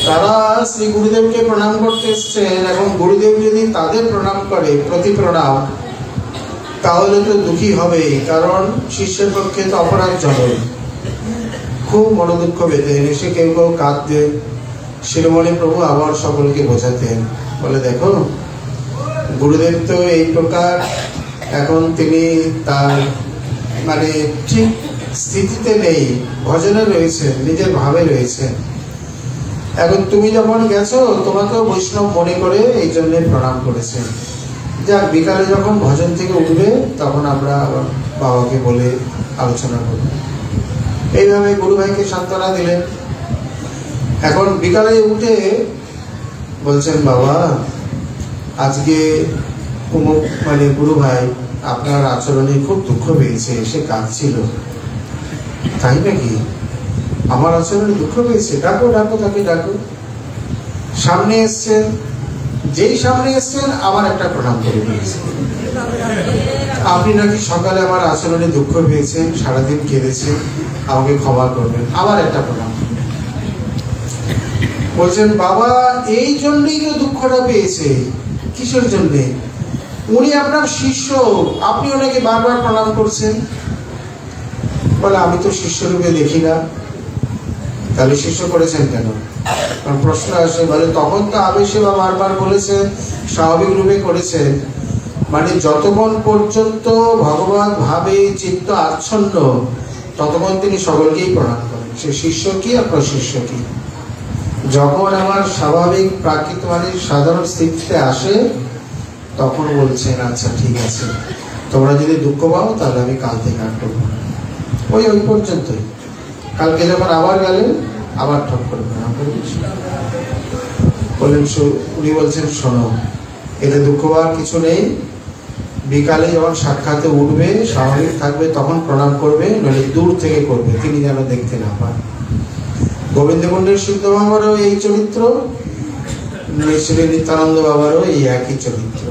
তারা শ্রী গুরুদেবকে প্রণাম করতে এসছেন, এখন গুরুদেব যদি তাদের প্রণাম করে প্রতি প্রণাম, তাহলে তো দুঃখী হবেই, কারণ শিষ্যের পক্ষে তো অপরাধজনক। খুব মনোদুঃখ পেতেন, এসে কেউ কেউ কাঁদতেন। শিরোমণি প্রভু আবার সকলকে বোঝাতেন, বলে দেখো গুরুদেব তো এই প্রকার এখন তিনি তার মানে ঠিক স্থিতিতে নেই, ভজনে রয়েছেন, নিজের ভাবে রয়েছেন। এখন তুমি যখন গেছো, তোমাকেও বৈষ্ণব মনে করে এই জন্য প্রণাম করেছেন। যাক, বিকালে যখন ভজন থেকে উঠবে তখন আমরা বাবাকে বলে আলোচনা করব। এইভাবে গুরু ভাইকে সান্ত্বনা দিলেন। এখন বিকালে উঠে বলছেন, বাবা আজকে মানে গুরু ভাই আপনার আচরণে খুব দুঃখ পেয়েছে, সে কাঁদছিল। তাই নাকি? আমার আচরণে দুঃখ পেয়েছে? ডাকো ডাকো, তাকে ডাকো। সামনে এসছেন, যেই সামনে এসছেন আবার একটা প্রণাম করে দিয়েছেন। আপনি নাকি সকালে আমার আচরণে দুঃখ পেয়েছেন, সারাদিন কেঁদেছেন, আমাকে ক্ষমা করবেন। আবার একটা প্রণাম। বলছেন, বাবা এই জন্যই তো দুঃখটা পেয়েছে। কিসের জন্যে? উনি আপনার শিষ্য, আপনি ওনাকে বারবার প্রণাম করছেন, বলে আমি তো শিষ্যরূপে দেখি না। তাহলে শিষ্য করেছেন কেন? কারণ প্রশ্ন আসে, বলে তখন তো আবেশে বা বারবার বলেছে, স্বাভাবিক রূপে করেছেন। মানে যতক্ষণ পর্যন্ত ভগবান ভাবে চিত্ত আচ্ছন্ন ততক্ষণ তিনি সকলকেই প্রণাম করেন, সে শিষ্য কি আর প্রশিষ্য কি। যখন আমার স্বাভাবিক প্রাকৃত মানে সাধারণ স্থিতিতে আসে তখন বলছেন আচ্ছা ঠিক আছে, তোমরা যদি দুঃখ পাও তাহলে আমি কাল থেকে আর ঠকবো না। ওই পর্যন্তই। কালকে যখন আবার গেলেন আবার ঠক করে প্রণাম করে বললেন, উনি বলছেন শোনো, এতে দুঃখ পাওয়ার কিছু নেই। বিকালে যখন সাক্ষাতে উঠবে স্বাভাবিক থাকবে তখন প্রণাম করবে, নইলে দূর থেকে করবে, তিনি যেন দেখতে না পান। গোবিন্দকুণ্ডের সিদ্ধ বাবারও এই চরিত্র, শ্রী নিত্যানন্দ বাবারও এই একই চরিত্র।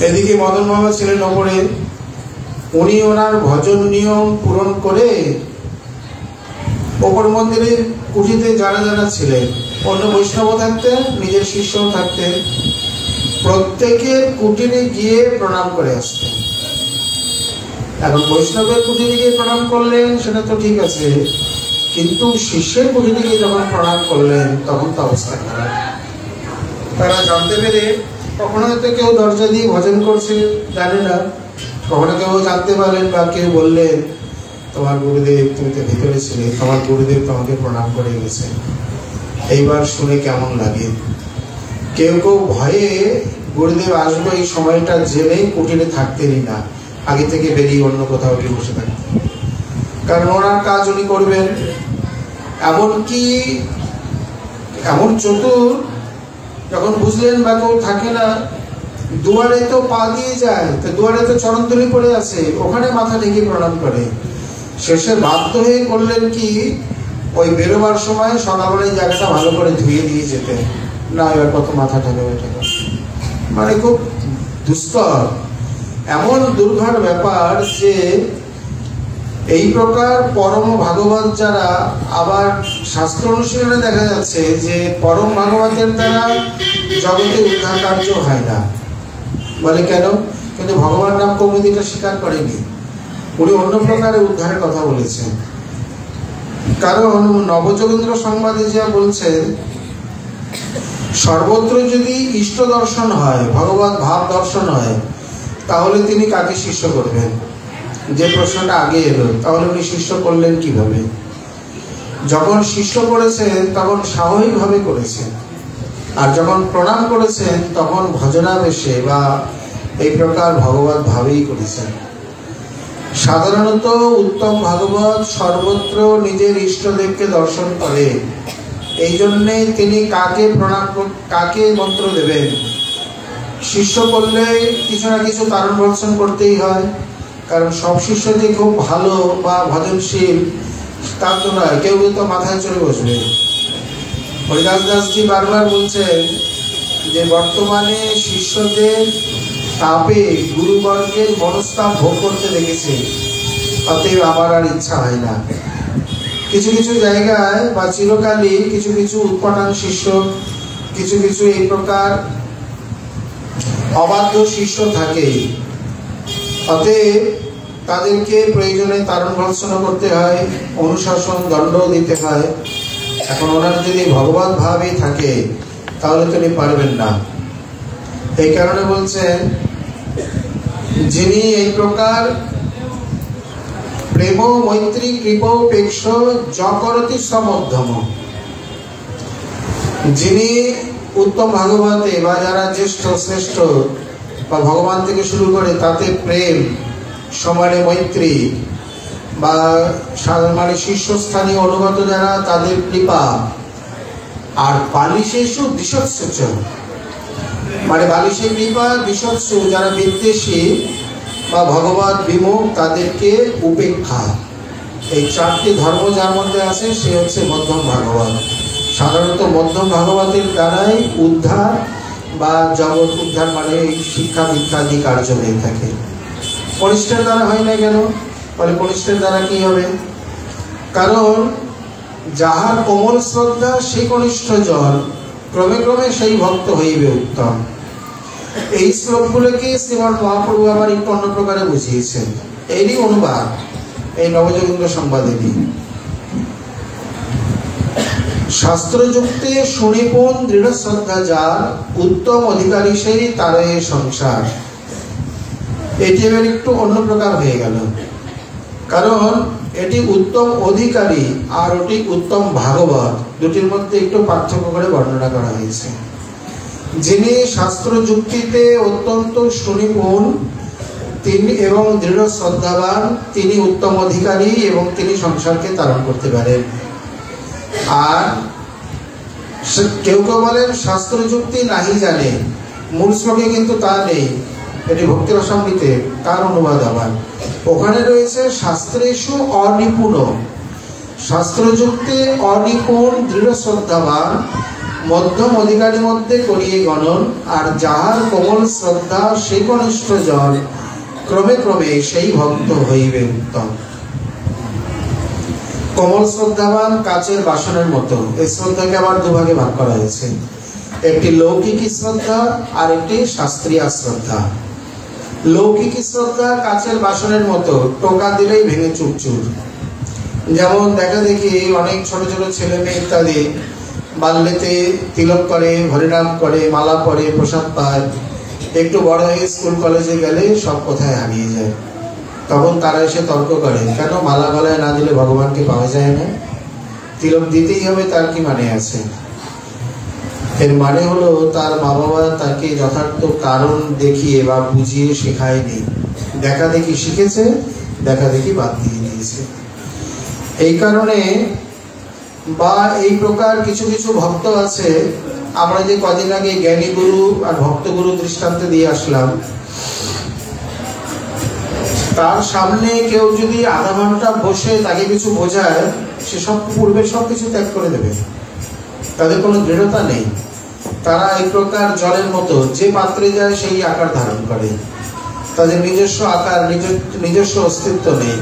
এদিকে মদন বাবা ছিলেন ওপরে, উনি ওনার ভজন নিয়ম পূরণ করে ওপর মন্দিরের কুঠিতে যারা যারা ছিলেন, অন্য বৈষ্ণব থাকতেন, নিজের শিষ্যও থাকতেন, প্রত্যেকের কুটিরে গিয়ে প্রণাম করে আসতেন। এখন বৈষ্ণবের কুটিরে গিয়ে প্রণাম করলেন সেটা তো ঠিক আছে, কিন্তু শিষ্যের কুটিরে গিয়ে যখন প্রণাম করলেন তখন তো অবস্থা খারাপ। তারা জানতে পেরে, কখনো হয়তো কেউ দরজা দিয়ে ভজন করছে জানে না, কখনো কেউ জানতে পারলেন বা কেউ বললেন তোমার গুরুদেব, তুমি তো ভিতরে ছিলে, তোমার গুরুদেব তোমাকে প্রণাম করে গেছে, এইবার শুনে কেমন লাগে। কেউ কেউ ভয়ে গুরুদেব আসবে এই সময়টা জেনে কুটিরে থাকতেনই না, আগে থেকে বেরিয়ে অন্য কোথাও গিয়ে বসে থাকতেন, কারণ ওনার কাজ উনি করবেন। এমনকি এমন চতুর, যখন বুঝলেন বা কেউ থাকে না, দুয়ারে তো পা দিয়ে যায়, তো দুয়ারে তো চরণধুলি পড়ে আছে, ওখানে মাথা ঢেকে প্রণাম করে। শেষে বাধ্য হয়ে করলেন কি, ওই বেরোবার সময় সকালবেলায় জায়গাটা ভালো করে ধুয়ে দিয়ে যেতে, না এবার কত মাথা ঠেকাবে ঠেকা, মানে খুব দুস্তর। এমন দুর্ঘট ব্যাপার যে এই প্রকার পরম ভাগবত যারা, আবার শাস্ত্র অনুশীলনে দেখা যাচ্ছে যে পরম ভাগবতের দ্বারা জগতে উদ্ধার কার্য হয় না। বলে কেন? কিন্তু ভগবান নাম কৌমুদীটা স্বীকার করেনি, উনি অন্য প্রকারে উদ্ধারের কথা বলেছেন। কারণ নবযোগেন্দ্র সংবাদে যা বলছেন, সর্বত্র যদি ইষ্ট দর্শন হয়, ভগবত ভাব দর্শন হয়, তাহলে তিনি কাকে শিষ্য করবেন? যে প্রশ্নটা আগে এলো, তাহলে উনি শিষ্য করলেন কিভাবে? যখন শিষ্য করেছেন তখন স্বাভাবিকভাবে করেছেন, আর যখন প্রণাম করেছেন তখন ভজনাবেশে বা এই প্রকার ভগবত ভাবেই করেছেন। সাধারণত উত্তম ভাগবত সর্বত্র নিজের ইষ্টদেবকে দর্শন করে, এই জন্যে তিনি কাকে প্রণাম, কাকে মন্ত্র দেবেন। শিষ্য করলে কিছু না কিছু তারণ ভর্সন করতেই হয়, কারণ সব শিষ্য যে খুব ভালো বা ভজনশীল তা তো নয়, কেউ তো মাথায় চড়ে বসবে। হরিদাস দাসজি বারবার বলছেন যে বর্তমানে শিষ্যদের তাপে গুরুবর্গের মনস্তাপ ভোগ করতে দেখেছে, অতএব আমার আর ইচ্ছা হয় না। কিছু কিছু জায়গায় বা চিরকালই কিছু কিছু উৎপাটন শিষ্য, কিছু কিছু এই প্রকার অবাধ্য শিষ্য থাকে, অতএব তাদেরকে প্রয়োজনে তারণ ভর্সন করতে হয়, অনুশাসন দণ্ডও দিতে হয়। এখন ওনার যদি ভগবত ভাবই থাকে তাহলে তিনি পারবেন না। এই কারণে বলছেন, যিনি এই প্রকার প্রেম মৈত্রী কৃপোপেক্ষ যকরতি সমধ্যম, যিনি উত্তম ভাগবতে বা যারা জ্যেষ্ঠ শ্রেষ্ঠ বা ভগবান থেকে শুরু করে তাতে প্রেম সমানে মৈত্রী, বা মানে শীর্ষস্থানীয় অনুগত যারা তাদের কৃপা, আর বালিশেষু দিশৎসুচ, মানে বালিশে কৃপা, দিশৎসু যারা বিদ্বেষী বা ভগবত বিমুখ তাদেরকে উপেক্ষা, এই চারটি ধর্ম যার মধ্যে আছে সে হচ্ছে মধ্যম ভাগবত। সাধারণত মধ্যম ভাগবতের দ্বারাই উদ্ধার বা জগৎ উদ্ধার মানে শিক্ষা দীক্ষাদি কার্য হয়ে থাকে। কনিষ্ঠের দ্বারা হয় না কেন? বলে কনিষ্ঠের দ্বারা কি হবে? কারণ যাহার কোমল শ্রদ্ধা সেই কনিষ্ঠ জন, ক্রমে ক্রমে সেই ভক্ত হইবে উত্তম। এই শ্লোকগুলোকে শ্রীমৎ মহাপ্রভু আবার একটু অন্য প্রকারে বুঝিয়েছেন, এরই অনুবাদ। এই নবযোগীন্দ্র সংবাদিনী। শাস্ত্রযুক্তে সুনিপুণ দৃঢ় শ্রদ্ধা যার, উত্তম অধিকারী সেই তারে সংসার। এটি এবার একটু অন্য প্রকার হয়ে গেল, কারণ এটি উত্তম অধিকারী আর ওটি উত্তম ভাগবত, দুটির মধ্যে একটু পার্থক্য করে বর্ণনা করা হয়েছে। যিনি শাস্ত্র যুক্তিতে অত্যন্ত সুনিপুণ তিনি এবং দৃঢ় শ্রদ্ধাবান, তিনি উত্তম অধিকারী এবং তিনি সংসারকে তারণ করতে পারেন। আর কেউ কেউ বলেন শাস্ত্র যুক্তি নাহি জানে, মূল শ্লোকে কিন্তু তা নেই, এটি ভক্তি রসামৃতে তার অনুবাদ। আবার ওখানে রয়েছে শাস্ত্রেষু অনিপুণ, শাস্ত্রযুক্তে অনিপুণ দৃঢ় শ্রদ্ধাবান, মধ্যম অধিকারী মধ্যে করিয়ে গণন, আর যাহার কোমল শ্রদ্ধা সেই কনিষ্ঠ জন, ক্রমে ক্রমে সেই ভক্ত হইবে উত্তম। কোমল শ্রদ্ধাবান কাচের বাসনের মতো, এই শ্রদ্ধাকে আবার দুভাগে ভাগ করা হয়েছে, একটি লৌকিক শ্রদ্ধা আর একটি শাস্ত্রীয় শ্রদ্ধা। লৌকিক শ্রদ্ধা কাচের বাসনের মতো, টোকা দিলেই ভেঙে চুরচুর। যেমন দেখা দেখি অনেক ছোট ছোট ছেলে মেয়ে ইত্যাদি বাল্যেতে তিলক করে, হরিনাম করে, মালা পরে, প্রসাদ পায়, একটু বড় হয়ে স্কুল কলেজে গেলে সব কথায় হারিয়ে যায়। তখন তারা এসে তর্ক করে, কেন মালা গলায় না দিলে ভগবানকে পাওয়া যায় না, তিলক দিতেই হবে, তার কি মানে আছে? এর মানে হলো তার মা বাবা তাকে যথার্থ কারণ দেখিয়ে বা বুঝিয়ে শেখায়নি, দেখা দেখি শিখেছে, দেখা দেখি বাদ দিয়ে দিয়েছে। এই কারণে বা এই প্রকার কিছু কিছু ভক্ত আছে, আমরা যে কদিন আগে জ্ঞানী গুরু আর ভক্ত গুরু দৃষ্টান্ত দিয়ে আসলাম, তার সামনে কেউ যদি আধা ঘন্টা বসে তাকে কিছু বোঝায়, সে সব পূর্বে সব কিছু ত্যাগ করে দেবে, তাদের কোনো দৃঢ়তা নেই। তারা এই প্রকার জলের মতো, যে পাত্রে যায় সেই আকার ধারণ করে, তাদের নিজস্ব আকার, নিজস্ব অস্তিত্ব নেই।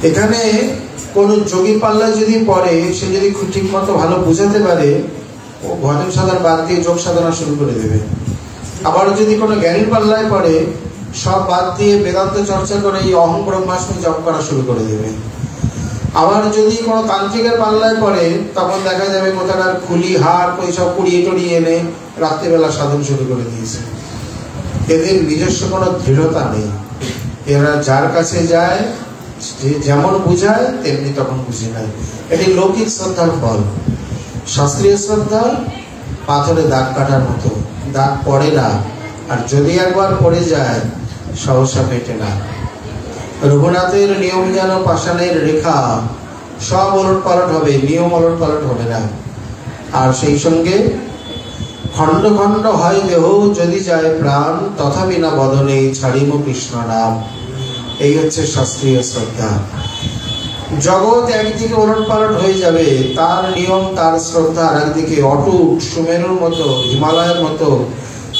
এখানে কোন যোগী পাল্লায় যদি পড়ে, সে যদি ঠিক মতো ভালো বুঝাতে পারে, ও ভজন সাধন বাদ দিয়ে যোগ সাধনা শুরু করে দেবে। আবার যদি কোনো জ্ঞানীর পাল্লায় পড়ে, সব বাদ দিয়ে বেদান্ত চর্চা করে এই অহং ব্রহ্মাস্মি জপ করা শুরু করে দেবে। আবার যদি কোনো তান্ত্রিকের পাল্লায় পড়ে, তখন দেখা যাবে কোথাকার খুলি হার ওই সব কুড়িয়ে টড়িয়ে এনে রাত্রিবেলা সাধন শুরু করে দিয়েছে। এদের নিজস্ব কোনো দৃঢ়তা নেই। এরা যার কাছে যায়, যেমন বুঝায় তেমনি তখন বুঝে নেয়। এটি লৌকিক শ্রদ্ধার ফল। শাস্ত্রীয় শ্রদ্ধা পাথরে দাগ কাটার মতো, দাগ পড়ে না, আর যদি একবার পড়ে যায় সহসা পেটে না। রঘুনাথের নিয়ম যেন পাষাণের রেখা, সব ওলট পালট হবে, নিয়ম ওলট পালট হবে না। আর সেই সঙ্গে খণ্ড খণ্ড হয় দেহ, যদি যায় প্রাণ, তথাপি না বদনে ছাড়িব কৃষ্ণ নাম। এই হচ্ছে শাস্ত্রীয় শ্রদ্ধা। জগৎ একদিকে ওলট পালট হয়ে যাবে, তার নিয়ম তার শ্রদ্ধা আর একদিকে অটুট, সুমেরুর মতো, হিমালয়ের মতো,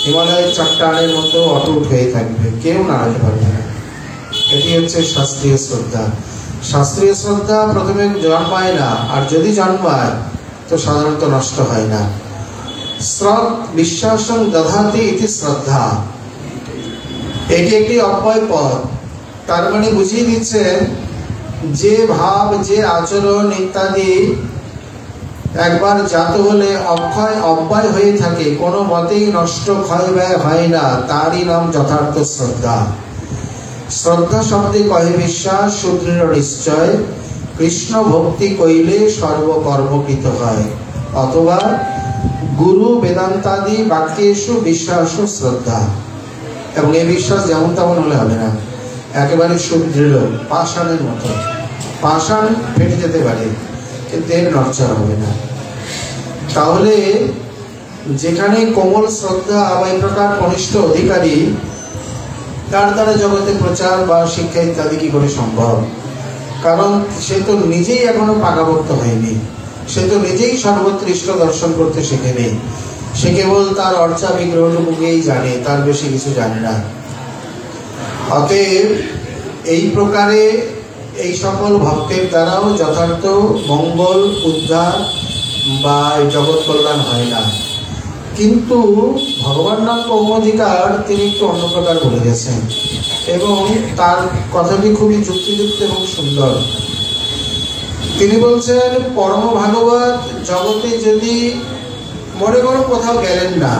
হিমালয়ের চট্টানের মতো অটুট হয়ে থাকবে, কেউ নাড়াতে পারবে না। এটি হচ্ছে শাস্ত্রীয় শ্রদ্ধা। শাস্ত্রীয় শ্রদ্ধা প্রথমে জন্মায় না, আর যদি জন্মায় তো সাধারণত নষ্ট হয় না। শ্রদ্ধ বিশ্বাসং দধাতি ইতি শ্রদ্ধা, এটি একটি অব্যয় পদ। তার মানে বুঝিয়ে দিচ্ছে, যে ভাব, যে আচরণ ইত্যাদি একবার জাত হলে অব্যয় হয়ে থাকে, কোনো মতেই নষ্ট ক্ষয় ব্যয় হয় না, তারই নাম যথার্থ শ্রদ্ধা। শ্রদ্ধা শব্দে কহে বিশ্বাস, সুদৃঢ় নিশ্চয়, কৃষ্ণ ভক্তি কইলে সর্বকর্মকৃত হয়। অথবা গুরু বেদান্তাদি বাক্যেষু বিশ্বাস শ্রদ্ধা। এবং এই বিশ্বাস যেমন তেমন হলে হবে না, একেবারে সুদৃঢ়, পাষাণের মতো। পাষাণ ফেটে যেতে পারে, কিন্তু এর নড়চড় হবে না। তাহলে যেখানে কোমল শ্রদ্ধা বা এই প্রকার কনিষ্ঠ অধিকারী, তার দ্বারা জগতে প্রচার বা শিক্ষা ইত্যাদি কি করে সম্ভব? কারণ সে তো নিজেই এখনো পাকাভক্ত হয়নি, সে তো নিজেই সর্বোৎকৃষ্ট দর্শন করতে শেখেনি। সে কেবল তার অর্চা বিগ্রহটুকুকেই জানে, তার বেশি কিছু জানে না। অতএব এই প্রকারে এই সকল ভক্তের দ্বারাও যথার্থ মঙ্গল, উদ্ধার বা জগৎ কল্যাণ হয় না। কিন্তু ভগবান নাম কৌমধিকার তিনি একটু অন্য প্রকার বলে গেছেন। এবং তার কথাটি খুবই যুক্তিযুক্ত এবং সুন্দর। তিনি বলছেন, পরম ভাগবত জগতে যদি মনে করো কোথাও গেলেন না,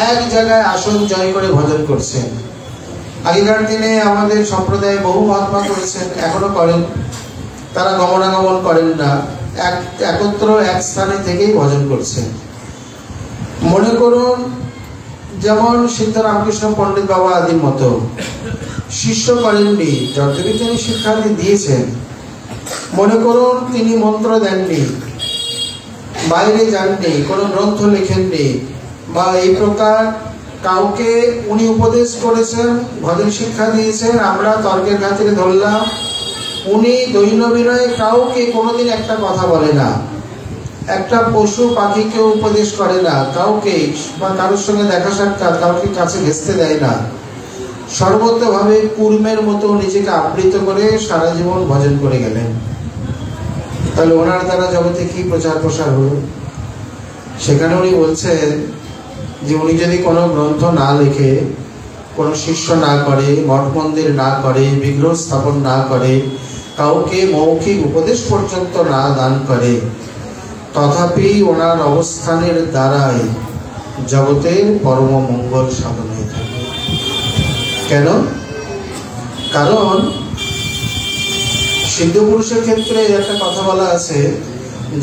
এক জায়গায় আসন জয় করে ভজন করছেন। আগেকার দিনে আমাদের সম্প্রদায়ে বহু মহাত্মা করেছেন, এখনো করেন। তারা গমনাগমন করেন না, একত্র এক স্থানে থেকেই ভজন করছেন। মনে করুন যেমন সিদ্ধ রামকৃষ্ণ পণ্ডিত বাবা আদির মতো শিষ্য করেননি, যদ্যপি তিনি শিক্ষাদি দিয়েছেন। মনে করুন তিনি মন্ত্র দেননি, বাইরে যাননি, কোনো গ্রন্থ লেখেননি, বা এই প্রকার কাউকে উনি উপদেশ করেছেন, ভজন শিক্ষা দিয়েছেন, আমরা তর্কের খাতিরে ধরলাম। উনি দৈন্য বিনয়ে কাউকে কোনোদিন একটা কথা বলে না, একটা পশু পাখিকেও উপদেশ করে না, কাউকে বা কারোর সঙ্গে দেখা সাক্ষাৎ কাউকে কাছে ঘেঁচতে দেয় না। সর্বতভাবে কুর্মের মতো নিজেকে আবৃত করে সারা জীবন ভজন করে গেলেন। তাহলে ওনার দ্বারা জগতে কি প্রচার প্রসার হলো? সেখানে উনি বলছেন যে উনি যদি কোনো গ্রন্থ না লেখে, কোনো শিষ্য না করে, মঠ মন্দির না করে, বিগ্রহ স্থাপন না করে, কাউকে মৌখিক উপদেশ পর্যন্ত না দান করে, তথাপি ওনার অবস্থানের দ্বারাই জগতের পরম মঙ্গল সাধন হয়ে থাকে। কেন? কারণ সিদ্ধ পুরুষের ক্ষেত্রে একটা কথা বলা আছে,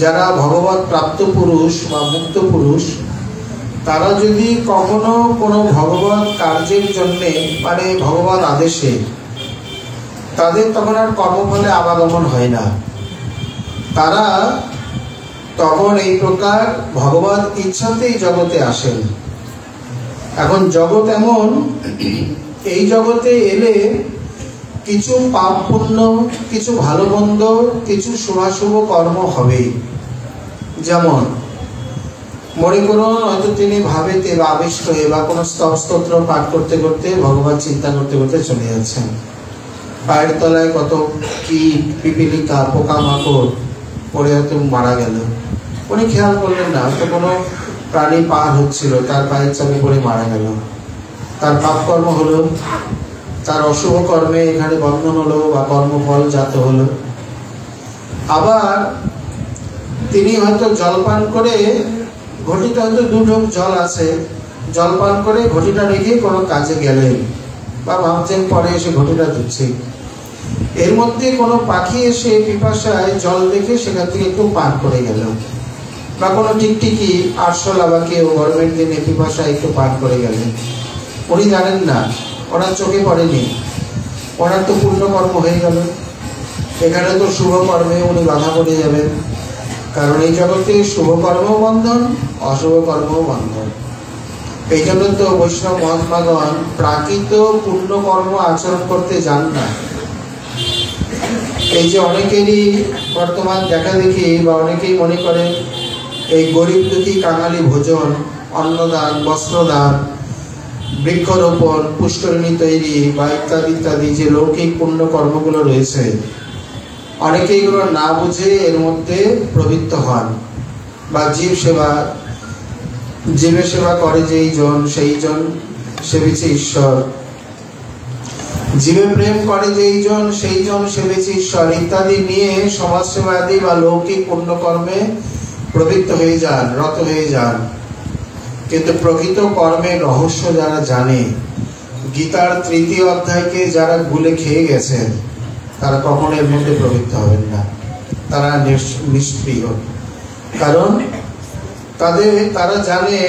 যারা ভগবত প্রাপ্ত পুরুষ বা মুক্ত পুরুষ, তারা যদি কখনো কোনো ভগবত কার্যের জন্যে মানে ভগবত আদেশে, তাদের তখন আর কর্মফলে আবাগমন হয় না। তারা তখন এই প্রকার ভগবত ইচ্ছাতেই জগতে আসেন। এখন জগৎ এমন, এই জগতে এলে কিছু পাপ পুণ্য, কিছু ভালো মন্দ, কিছু শুভাশুভ কর্ম হবেই। যেমন মনে করুন হয়তো তিনি ভাবেতে বা আবিষ্ট হয়ে বা কোনো স্তোত্র পাঠ করতে করতে, ভগবান চিন্তা করতে করতে চলে যাচ্ছেন। পায়ের তলায় কত কীট, পিপিলিকা, পোকামাকড় পড়ে হয়তো মারা গেল। উনি খেয়াল করলেন না, হয়তো কোনো প্রাণী পার হচ্ছিল, তার পায়ের চাপে পড়ে মারা গেল। তার পাপকর্ম হলো, তার অশুভ কর্মে এখানে বন্ধন হলো বা কর্মফল জাত হলো। আবার তিনি হয়তো জলপান করে, ঘটিটা হয়তো 2 ঢোক জল আছে, জলপান করে ঘটিটা রেখে কোনো কাজে গেলেন বা ভাবছেন পরে এসে ঘটিটা ধুচ্ছি। এর মধ্যে কোনো পাখি এসে পিপাসায় জল দেখে সেখান থেকে একটু পান করে গেল, বা কোনো টিকটিকি আরশোলা বা কেউ গরমের দিনে পিপাসায় একটু পান করে গেলেন। উনি জানেন না, ওনার চোখে পড়েনি, ওনার তো পুণ্যকর্ম হয়ে গেল। এখানে তো শুভ কর্মে উনি বাধা পড়ে যাবেন, কারণ এই জগতে শুভ কর্ম বন্ধন, অশুভ কর্ম বন্ধন। এই জন্য তো বৈষ্ণব মহাত্মাগণ প্রাকৃত পুণ্যকর্ম আচরণ করতে যান না। এই যে অনেকেরই বর্তমান দেখা দেখি বা অনেকেই মনে করেন এই গরিব দুঃখী কাঙালি ভোজন, অন্নদান, বস্ত্রদান, বৃক্ষরোপণ, পুষ্করিণী তৈরি বা ইত্যাদি ইত্যাদি যে লৌকিক পুণ্য কর্মগুলো রয়েছে, অনেকে এগুলো না বুঝে এর মধ্যে প্রবৃত্ত হন। বা জীব সেবা, জীবের সেবা করে যেই জন সেই জন সেবিছে ঈশ্বর, জীবে প্রেম করে যেই জন সেই জন সেবিছে ঈশ্বর ইত্যাদি নিয়ে সমাজ সেবা আদি বা লৌকিক পুণ্যকর্মে প্রবৃত্ত হয়ে যান, রত হয়ে যান। কিন্তু প্রকৃত কর্মের রহস্য যারা জানে, গীতার 3য় অধ্যায়কে যারা গুলে খেয়ে গেছেন, তারা কখনো এর মধ্যে প্রবৃত্ত হবেন না। তারা নিষ্ক্রিয়, কারণ তারা জানে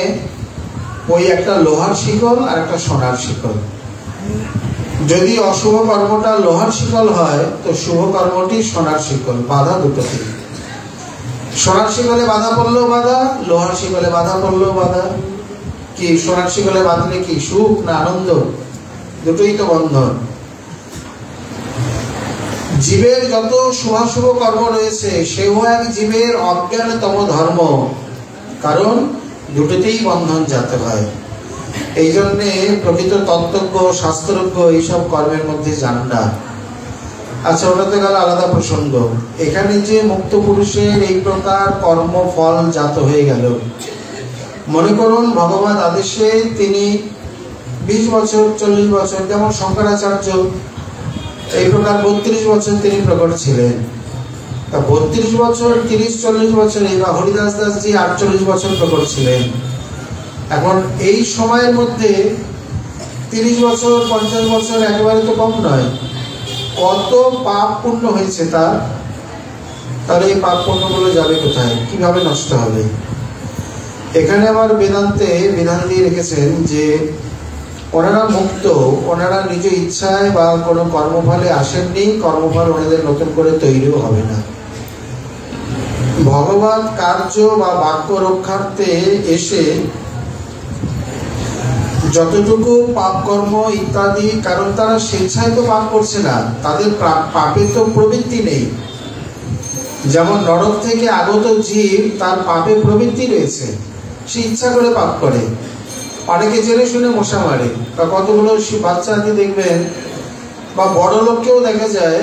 ওই একটা লোহার শিকল আর একটা সোনার শিকল। যদি অশুভ কর্মটা লোহার শিকল হয়, তো শুভ কর্মটি সোনার শিকল, বাধা দুটোতে। সোনার শিকলে বাধা পড়লেও বাধা, লোহার শিকলে বাধা পড়লেও বাধা। কি সোনার শিকলে বাঁধলে কি সুখ না আনন্দ? দুটোই তো বন্ধন। জীবের যত শুভাশুভ কর্ম রয়েছে, সেও এক জীবের অজ্ঞানতম ধর্ম, কারণ দুটোতেই বন্ধন যাতে হয়। এই জন্যে প্রকৃত তত্ত্বজ্ঞ, শাস্ত্রজ্ঞ এইসব কর্মের মধ্যে যান না। আচ্ছা, ওটা তো গেল আলাদা প্রসঙ্গ। এখানে যে মুক্ত পুরুষের এই প্রকার কর্মফল জাত হয়ে গেল, মনে করুন ভগবত আদেশে তিনি 20 বছর 40 বছর, যেমন শঙ্করাচার্য এই প্রকার 32 বছর তিনি প্রকট ছিলেন। তা 32 বছর 30-40 বছরে, বা হরিদাস দাসজি 48 বছর প্রকট ছিলেন। এখন এই সময়ের মধ্যে 30 বছর 50 বছর একেবারে তো কম নয়, কত পাপ পুণ্য হয়েছে তার। তাহলে এই পাপ পুণ্যগুলো যাবে কোথায়, কিভাবে নষ্ট হবে? এখানে আবার বেদান্তে বিধান দিয়ে রেখেছেন যে ওনারা মুক্ত, ওনারা নিজ ইচ্ছায় বা কোনো কর্মফলে আসেননি, কর্মফল ওনাদের নতুন করে তৈরিও হবে না। ভগবত কার্য বা বাক্য রক্ষার্থে এসে যতটুকু পাপ কর্ম ইত্যাদি, কারণ তারা স্বেচ্ছায় তো পাপ করছে না, তাদের পাপে তো প্রবৃত্তি নেই। যেমন নরক থেকে আগত জীব, তার পাপে প্রবৃত্তি রয়েছে, সে ইচ্ছা করে পাপ করে। অনেকে জেনে শুনে মশা মারে, বা কতগুলো বাচ্চা আদি দেখবেন, বা বড় লোককেও দেখা যায়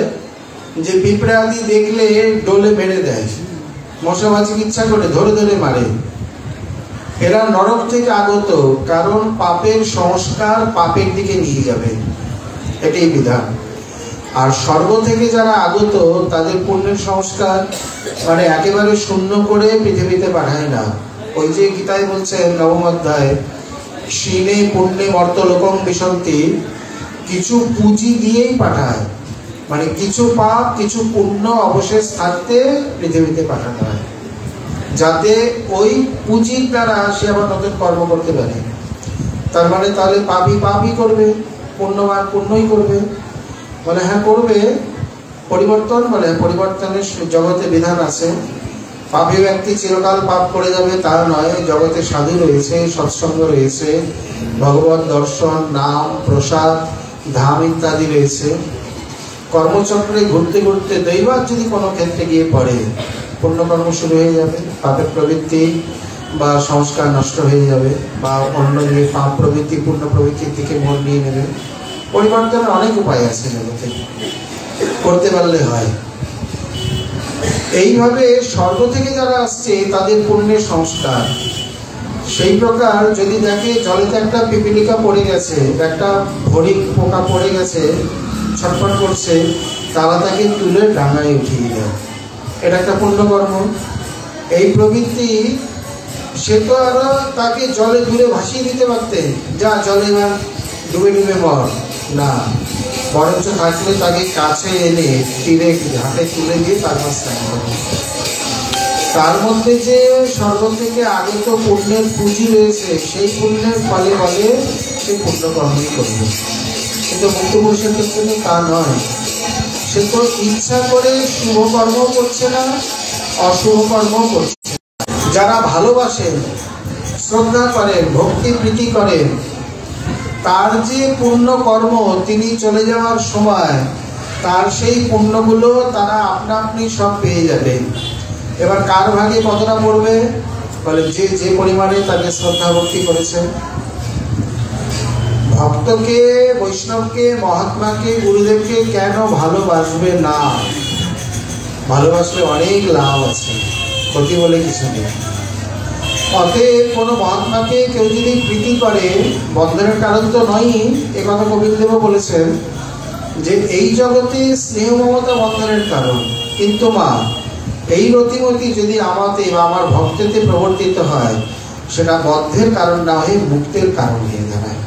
যে পিঁপড়ে আদি দেখলে ডোলে মেরে দেয়, মশা মাছি ইচ্ছা করে ধরে ধরে মারে। এরা নরক থেকে আগত, কারণ পাপের সংস্কার পাপের দিকে নিয়ে যাবে, এটাই বিধান। আর স্বর্গ থেকে যারা আগত, তাদের পুণ্যের সংস্কার মানে একেবারে শূন্য করে পৃথিবীতে পাঠায় না। ওই যে গীতায় বলছেন 9ম অধ্যায়, শীনে পুণ্যে মর্তলোকং বিশন্তি, কিছু পুঁজি দিয়েই পাঠায়, মানে কিছু পাপ কিছু পুণ্য অবশেষ থাকতে পৃথিবীতে পাঠানো হয়, যাতে ওই পুঁজির দ্বারা সে আবার নতুন কর্ম করতে পারে। তার মানে তাহলে পাপী পাপই করবে, পুণ্যবান পুণ্যই করবে। বলে হ্যাঁ করবে, পরিবর্তন বলে পরিবর্তনের জগতে বিধান আছে। পাপী ব্যক্তি চিরকাল পাপ করে যাবে তা নয়, জগতে সাধু রয়েছে, সৎসঙ্গ রয়েছে, ভগবত দর্শন, নাম, প্রসাদ, ধাম ইত্যাদি রয়েছে। কর্মচক্রে ঘুরতে ঘুরতে দৈবাৎ যদি কোনো ক্ষেত্রে গিয়ে পড়ে, পুণ্যকর্ম শুরু হয়ে যাবে, পাপের প্রবৃত্তি বা সংস্কার নষ্ট হয়ে যাবে, বা অন্য যে পাপ প্রবৃত্তি পুণ্য প্রবৃত্তির দিকে মন নিয়ে নেবে। পরিবর্তনের অনেক উপায় আছে জগতে, করতে পারলে হয়। এইভাবে স্বর্গ থেকে যারা আসছে তাদের পুণ্যের সংস্কার। সেই প্রকার যদি দেখে জলেতে একটা পিপিলিকা পড়ে গেছে, একটা হরিণ পোকা পড়ে গেছে, ছটফট করছে, তারা তাকে তুলে ডাঙায় উঠিয়ে দেয়, এটা একটা পুণ্যকর্ম। এই প্রবৃত্তি, সে তো আরো তাকে জলে দূরে ভাসিয়ে দিতে পারতেন, যা জলে না ডুবে ডুবে মর, না, বরঞ্চ থাকলে তাকে কাছে এনে তীরে ঘাটে তুলে দিয়ে তারপর স্নান করে। তার মধ্যে যে স্বর্গ থেকে আগত পুণ্যের পুঁজি রয়েছে, সেই পুণ্যের ফলে ফলে সে পুণ্যকর্মই করবে। কিন্তু মুক্ত পুরুষের ক্ষেত্রে তা নয়, সে তো ইচ্ছা করে শুভ কর্ম করছে না, অশুভ কর্ম করছে। যারা ভালোবাসেন, শ্রদ্ধা করেন, ভক্তি প্রীতি করেন, তার যে পুণ্য কর্ম তিনি চলে যাওয়ার সময় তার সেই পুণ্যগুলো তারা আপনা আপনি সব পেয়ে যাবে। এবার কার ভাগে কতটা পড়বে? বলে যে যে পরিমাণে তাকে শ্রদ্ধা ভক্তি করেছে। ভক্তকে, বৈষ্ণবকে, মহাত্মাকে, গুরুদেবকে কেন ভালোবাসবে না? ভালোবাসলে অনেক লাভ আছে, ক্ষতি বলে কিছু নেই। অতএব কোনো মহাত্মাকে কেউ যদি প্রীতি করে, বন্ধনের কারণ তো নয়ই, এ কথা কপিলদেব বলেছেন যে এই জগতে স্নেহ মমতা বন্ধনের কারণ, কিন্তু মা এই রতিমতি যদি আমাতে বা আমার ভক্তেতে প্রবর্তিত হয়, সেটা বদ্ধের কারণ না হয়ে মুক্তের কারণ হয়ে দাঁড়ায়।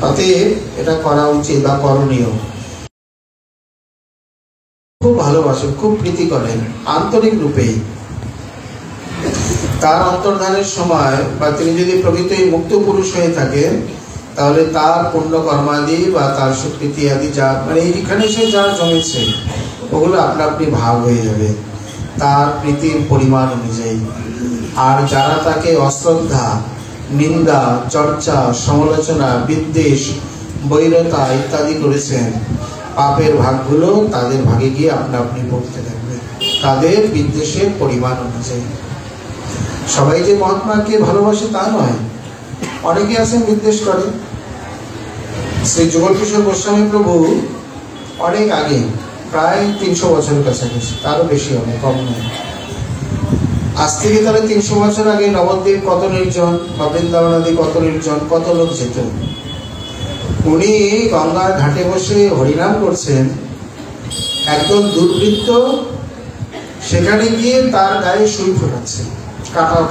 অতএব এটা করা উচিত বা করণীয়। খুব ভালোবাসেন, খুব প্রীতি করেন, আন্তরিক রূপেই। তার অন্তর্ধানের সময় বা তিনি যদি প্রকৃতই মুক্ত পুরুষ হয়ে থাকেন, তাহলে তার পুণ্য কর্মাদি বা তার স্বীকৃতি আদি যা মানে এইখানে সে যা জমেছে, ওগুলো আপনা আপনি ভাগ হয়ে যাবে তার প্রীতির পরিমাণ অনুযায়ী। আর যারা তাকে অশ্রদ্ধা, নিন্দা, চর্চা, সমালোচনা, বিদ্বেষ, বৈরতা ইত্যাদি করেছেন, পাপের ভাগগুলো তাদের ভাগে গিয়ে আপনা আপনি পড়তে থাকবে তাদের বিদ্বেষের পরিমাণ অনুযায়ী। সবাই যে মহাত্মাকে ভালোবাসে তা নয়, অনেকে আছেন বিদ্বেষ করে। শ্রী যুগল কিশোর গোস্বামী প্রভু অনেক আগে, প্রায় 300 বছরের কাছাকাছি, তারও বেশি হবে, কম নয়। আজ থেকে তাহলে 300 বছর আগে নবদ্বীপ কত নির্জন, বা বৃন্দাবন আদি কত নির্জন, কত লোক যেত। উনি গঙ্গার ঘাটে বসে হরিনাম করছেন, একদল দুর্বৃত্ত সেখানে গিয়ে তার গায়ে সুই ফোটাচ্ছে,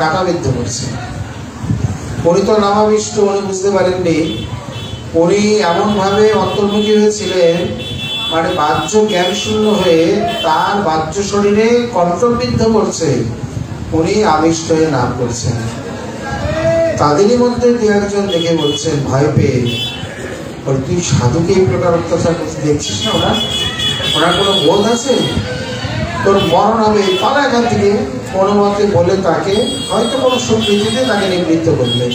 কাটা বিদ্ধ করছে। উনি তো নামাবিষ্ট, উনি বুঝতে পারেননি। উনি এমনভাবে অন্তর্মুখী হয়েছিলেন, মানে বাহ্য জ্ঞান শূন্য হয়ে তার বাহ্য শরীরে কণ্ঠবিদ্ধ করছে, উনি আবিষ্ট হয়ে নাম করছেন। তাদেরই মধ্যে দু একজন দেখে বলছেন ভয় পেয়ে, তুই সাধুকে এই প্রকার অত্যাচার করতে দেখছিস না? ওনার কোনো বোধ আছে? তোর মরণ হবে, পালা এখান থেকে। কোনো মতে বলে তাকে হয়তো কোনো সুপ্রীতিতে তাকে নিবৃত্ত করবে।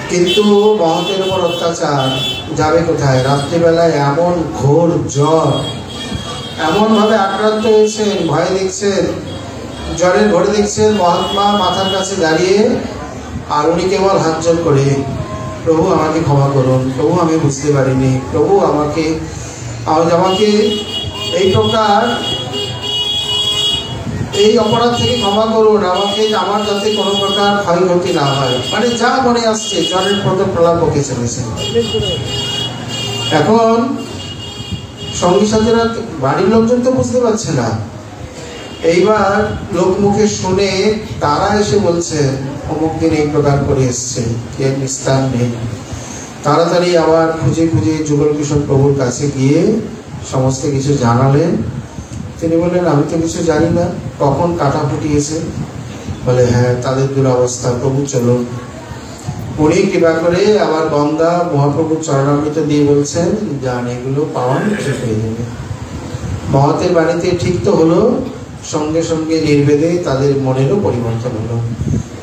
কিন্তু মহতের উপর অত্যাচার যাবে কোথায়? রাত্রিবেলায় এমন ঘোর জ্বর, এমনভাবে আক্রান্ত হয়েছেন, ভয় দেখছেন, জ্বরের ঘরে দেখছেন মহাত্মা মাথার কাছে দাঁড়িয়ে, আর উনি কেবল হাত জোর করে, প্রভু আমাকে ক্ষমা করুন, প্রভু আমি বুঝতে পারিনি, প্রভু আমাকে এই প্রকার এই অপরাধ থেকে ক্ষমা করুন, আমাকে আমার যাতে কোনো প্রকার ক্ষয়ক্ষতি না হয়। মানে যা মনে আসছে জ্বরের প্রলাপ বকে চলেছে। এখন সঙ্গী সাথীরা, বাড়ির লোকজন তো বুঝতে পারছে না। এইবার লোক মুখে শুনে তারা এসে বলছে অমুক দিন এই প্রকার করে এসছে, এর নিস্তার নেই। তাড়াতাড়ি আবার খুঁজে খুঁজে যুগল কিশোর প্রভুর কাছে গিয়ে সমস্ত কিছু জানালেন। তিনি বললেন আমি তো কিছু জানি না, কখন কাটা ফুটিয়েছে? বলে হ্যাঁ, তাদের দুরবস্থা, প্রভু চলুন। উনি কৃপা করে আবার গঙ্গা মহাপ্রভুর চরণামৃত দিয়ে বলছেন যান, এগুলো পাওয়ান ঠিক হয়ে যাবে। মহতের বাড়িতে ঠিক তো হলো, সঙ্গে সঙ্গে নির্বেদে তাদের মনেরও পরিবর্তন হলো।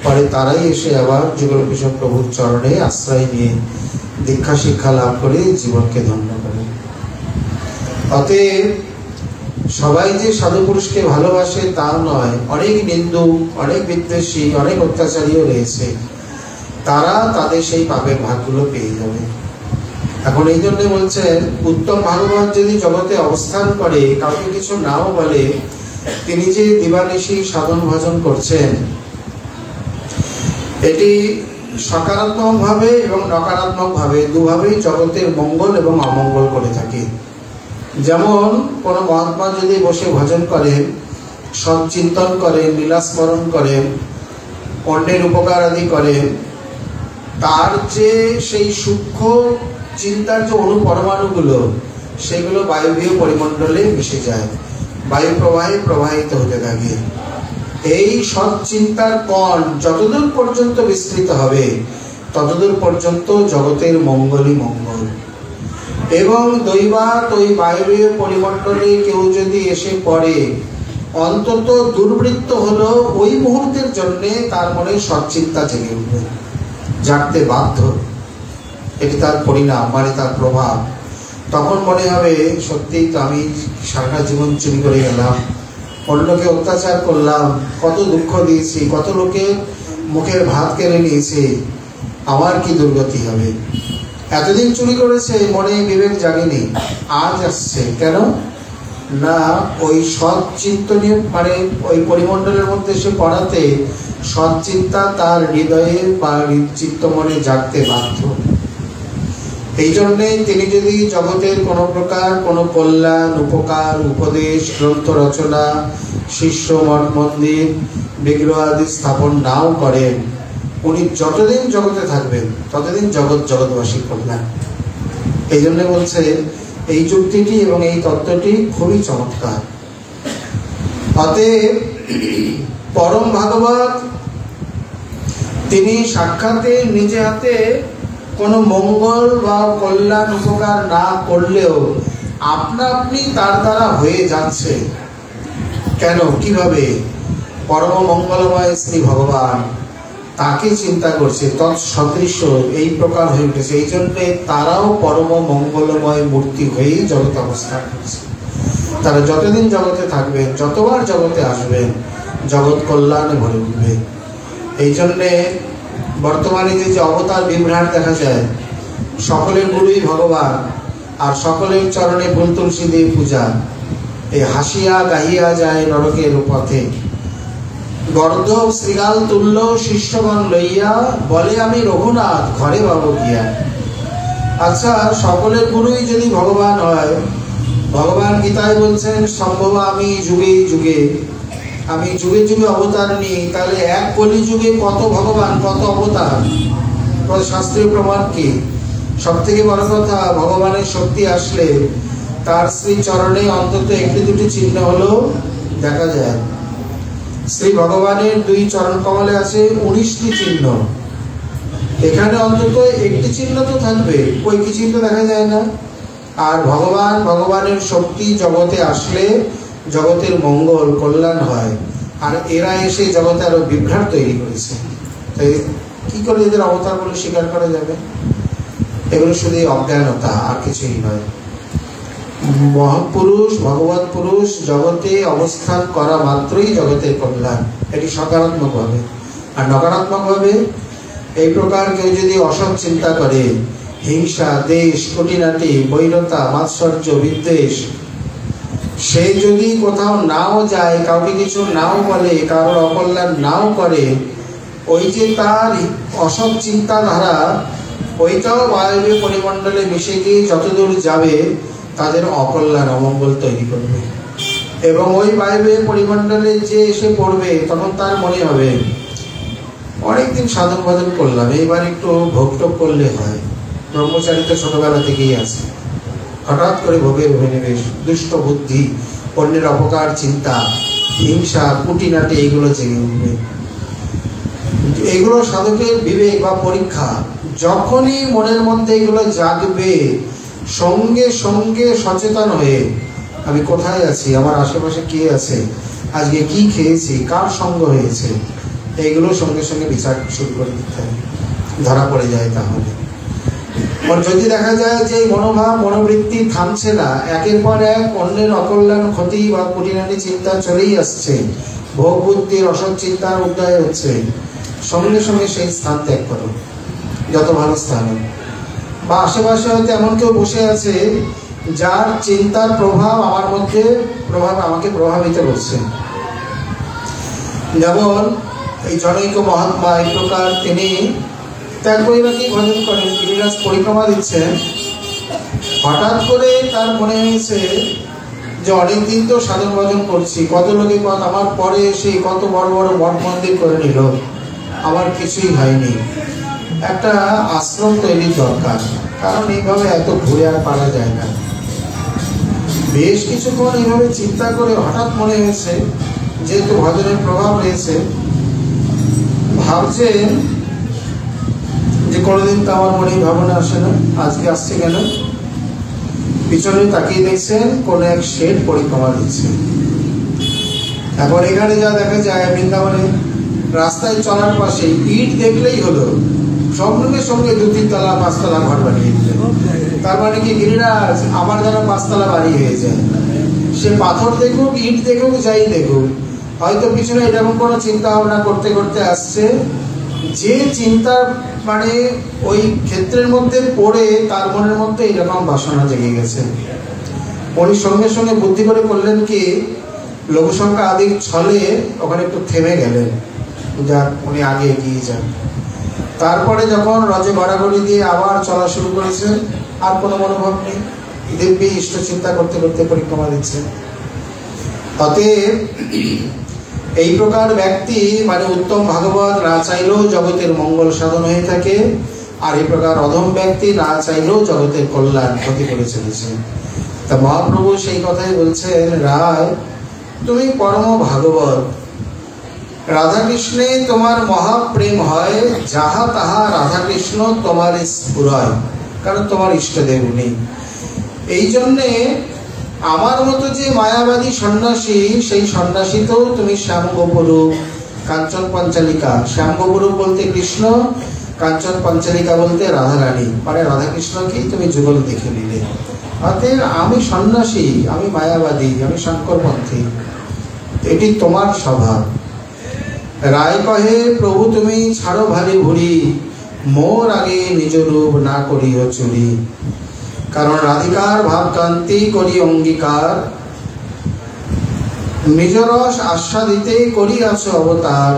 পরে তারাই এসে আবার যুগল কিশোর প্রভুর চরণে আশ্রয় নিয়ে দীক্ষা শিক্ষা লাভ করে জীবনকে ধন্য করে। অতএব সবাই যে সাধু পুরুষকে ভালোবাসে তা নয়, অনেক নিন্দু, অনেক বিদ্বেষী, অনেক অত্যাচারীও রয়েছে, তারা তাদের সেই পাপের ভাগগুলো পেয়ে যাবে। এখন এই জন্য বলছেন উত্তম ভাগবত যদি জগতে অবস্থান করে, কাউকে কিছু নাও বলে, তিনি যে দিবানিশি সাধন ভজন করছেন, এটি সকারাত্মক ভাবে এবং নকারাত্মক ভাবে দুভাবেই জগতের মঙ্গল এবং অমঙ্গল করে থাকে। যেমন কোন মহাত্মা যদি বসে ভজন করেন, সৎচিন্তন করেন, লীলাস্মরণ করেন, অন্যের উপকার আদি করেন, তার যে সেই সূক্ষ্ম চিন্তার যে অনুপরমাণুগুলো, সেগুলো বায়বীয় পরিমণ্ডলে মিশে যায়, বায়ু প্রবাহে প্রবাহিত হতে থাকে। এই সৎ চিন্তার কণ যতদূর পর্যন্ত বিস্তৃত হবে, ততদূর পর্যন্ত জগতের মঙ্গলই মঙ্গল। এবং দৈবাত ওই বায়বীয় পরিমণ্ডলে কেউ যদি এসে পড়ে, অন্তত দুর্বৃত্ত হলো ওই মুহূর্তের জন্যে তার মনে সৎচিন্তা জেগে উঠবে, জাগতে বাধ্য। এটি তার পরিণাম, মানে তার প্রভাব। তখন মনে হবে সত্যিই তো আমি সারা জীবন চুরি করে গেলাম, অন্যকে অত্যাচার করলাম, কত দুঃখ দিয়েছি, কত লোকের মুখের ভাত কেড়ে নিয়েছি, আমার কি দুর্গতি হবে। এতদিন চুরি করেছে, মনে বিবেক জাগেনি, আজ আসছে কেন না? ওই সৎ চিন্তনীয়, মানে ওই পরিমণ্ডলের মধ্যে সে পড়াতে সৎ চিন্তা তার হৃদয়ে বা চিত্ত মনে জাগতে বাধ্য। এই জন্যে তিনি যদি জগতের কোনো প্রকার কোনো কল্যাণ, উপকার, উপদেশ, গ্রন্থ রচনা, শিষ্য, মঠ মন্দির, বিগ্রহ আদি স্থাপন নাও করেন, উনি যতদিন জগতে থাকবেন ততদিন জগৎবাসী কল্যাণ। এই জন্য বলছে এই যুক্তিটি এবং এই তত্ত্বটি খুবই চমৎকার। অতএব পরম ভাগবত তিনি সাক্ষাতে নিজে হাতে কোনো মঙ্গল বা কল্যাণ উপকার না করলেও আপনা আপনি তার দ্বারা হয়ে যাচ্ছে। কেন, কিভাবে? পরম মঙ্গলময় শ্রী ভগবান তাকে চিন্তা করছে, তৎসদৃশ্য এই প্রকার হয়ে উঠেছে। এই জন্যে তারাও পরম মঙ্গলময় মূর্তি হয়েই জগতে অবস্থান করছে। তারা যতদিন জগতে থাকবেন, যতবার জগতে আসবেন, জগৎ কল্যাণে ভরে উঠবে। এই জন্যে বর্তমানে যে অবতার বিভ্রাট দেখা যায়, সকলের গুরুই ভগবান, আর সকলের চরণে ফুল তুলসী দিয়ে পূজা, এই হাসিয়া গাহিয়া যায় নরকের পথে। গর্ধ শ্রীগাল তুল্য শিষ্যগণ লইয়া, বলে আমি রঘুনাথ ঘরে পাবো গিয়া। আচ্ছা, সকলের গুরুই যদি ভগবান হয়, ভগবান গীতায় বলছেন সম্ভব আমি যুগে যুগে, আমি যুগে যুগে অবতার নিই, তাহলে এক কলি যুগে কত ভগবান, কত অবতার, শাস্ত্রীয় প্রমাণ কি? সব থেকে বড় কথা, ভগবানের শক্তি আসলে তার শ্রী চরণে অন্তত একটি দুটি চিহ্ন হলো দেখা যায়। শ্রী ভগবানের 2 চরণ কমলে আছে 19টি চিহ্ন, এখানে অন্তত একটি চিহ্ন তো থাকবে, ওই কি চিহ্ন দেখা যায় না। আর ভগবানের শক্তি জগতে আসলে জগতের মঙ্গল কল্যাণ হয়, আর এরা এসে জগতে আরো বিভ্রাট তৈরি করেছে। তাই কি করে এদের অবতার বলে স্বীকার করা যাবে? এগুলো শুধু অজ্ঞানতা, আর কিছুই নয়। মহাপুরুষ, ভগবত পুরুষ জগতে অবস্থান করা মাত্রই জগতের কল্যাণ, এটি সকারাত্মক ভাবে। আর নকারাত্মক ভাবে এই প্রকার কেউ যদি অসৎ চিন্তা করে, হিংসা, দেশ, খুঁটিনাটি, বৈরতা, মাৎসর্য, বিদ্বেষ, সে যদি কোথাও নাও যায়, কাউকে কিছু নাও বলে, কারোর অকল্যাণ নাও করে, ওই যে তার অসৎ চিন্তাধারা, ওইটাও বায়বীয় পরিমণ্ডলে মিশে গিয়ে যতদূর যাবে তাদের অকল্যাণ, অমঙ্গল তৈরি করবে। এবং ওই বায়বীয় পরিমণ্ডলে যে এসে পড়বে, তখন তার মনে হবে অনেকদিন সাধন ভজন করলাম, এইবার একটু ভোগ-টোগ করলে হয়। ব্রহ্মচারী তো ছোটবেলা থেকেই আছে, হঠাৎ করে ভোগের অভিনিবেশ, দুষ্ট বুদ্ধি, অন্যের অপকার চিন্তা, হিংসা, কুটিনাটি, এইগুলো জেগে উঠবে। এগুলো সাধকের বিবেক বা পরীক্ষা। যখনই মনের মধ্যে এগুলো জাগবে, সঙ্গে সঙ্গে সচেতন হয়ে আমি কোথায় আছি, আমার আশেপাশে কে আছে, আজকে কি খেয়েছি, কার সঙ্গ হয়েছে, এইগুলো সঙ্গে সঙ্গে বিচার শুরু করে দিতে হবে, ধরা পড়ে যায়। তাহলে যদি দেখা যায় যে মনোভাব, মনোবৃত্তি থামছে না, একের পর এক অন্যের অকল্যাণ, ক্ষতি বা কুটিনাটি চিন্তা চলেই আসছে, ভোগ বুদ্ধির অসৎ চিন্তার উদয় হচ্ছে, সঙ্গে সঙ্গে সেই স্থান ত্যাগ করো, যত ভালো স্থান। বা আশেপাশে হয়তো এমন কেউ বসে আছে যার চিন্তার প্রভাব আমার মধ্যে আমাকে প্রভাবিত করছে। যেমন এই জনৈক মহাত্মা, এই প্রকার তিনি ত্যাগ পরিবারকে ভজন করেন, গিরিরাজ পরিক্রমা দিচ্ছেন। হঠাৎ করে তার মনে হয়েছে যে অনেকদিন তো সাধন ভজন করছি, কত লোকে আমার পরে এসে কত বড় বড় মঠ মন্দির করে নিল, আমার কিছুই হয়নি, একটা আশ্রম তৈরির দরকার, কারণ এইভাবে এত ঘুরে আর পারা যায় না। বেশ কিছুক্ষণ এইভাবে চিন্তা করে হঠাৎ মনে হয়েছে, যেহেতু ভজনের প্রভাব রয়েছে, ভাবছেন যে কোনোদিন তো আমার মনে ভাবনা আসে না, আজকে আসছে কেন? পিছনে তাকিয়ে দেখছেন কোন এক শেঠ পরিক্রমা দিচ্ছে। এখন এখানে যা দেখা যায়, বৃন্দাবনে রাস্তায় চলার পাশে ইট দেখলেই হলো, সঙ্গে সঙ্গে 2-3 তলা 5 তলা ঘর বানিয়ে দিলেন। তার মানে কি গিরিরাজ আমার দ্বারা 5 তলা বাড়ি হয়ে যায়। সে পাথর দেখুক, ইট দেখুক, যাই দেখুক, হয়তো পিছনে এরকম কোনো চিন্তা ভাবনা করতে করতে আসছে, যে চিন্তা মানে ওই ক্ষেত্রের মধ্যে পড়ে তার মনের মধ্যে এরকম বাসনা জেগে গেছে। উনি সঙ্গে সঙ্গে বুদ্ধি করে করলেন কি, লঘু সংখ্যা আদির ছলে ওখানে একটু থেমে গেলেন, যাক উনি আগে এগিয়ে যান। তারপরে যখন রজে বাড়াগড়ি দিয়ে আবার চলা শুরু করেছেন, আর কোনো মনোভাব নেই, দিব্যি ইষ্ট চিন্তা করতে করতে পরিক্রমা দিচ্ছেন। অতএব এই প্রকার ব্যক্তি মানে উত্তম ভাগবত না চাইলেও জগতের মঙ্গল সাধন হয়ে থাকে, আর এই প্রকার অধম ব্যক্তি না চাইলেও জগতের কল্যাণ ক্ষতি করে চলেছে। তা মহাপ্রভু সেই কথাই বলছেন, রায় তুমি পরম ভাগবত, রাধাকৃষ্ণে তোমার মহাপ্রেম হয়, যাহা তাহা রাধাকৃষ্ণ তোমার স্ফুরয়, কারণ তোমার ইষ্টদেব নেই। এই জন্যে আমার মতো যে মায়াবাদী সন্ন্যাসী, সেই সন্ন্যাসীতেও তুমি শ্যামগোপরূপ, কাঞ্চন পঞ্চালিকা, শ্যামগোপরূপ বলতে কৃষ্ণ, কাঞ্চন পঞ্চালিকা বলতে রাধারানী, মানে রাধাকৃষ্ণকেই তুমি যুগল দেখে নিলে। অতএব আমি সন্ন্যাসী, আমি মায়াবাদী, আমি শঙ্করপন্থী, এটি তোমার স্বভাব। রায় কহে প্রভু তুমি ছাড়ো ভারী ভুরি, মোর আগে নিজ রূপ না করিও চুরি, কারণ রাধিকার ভাবকান্তি করি অঙ্গীকার, নিজ রস আস্বাদিতে করিয়াছ অবতার,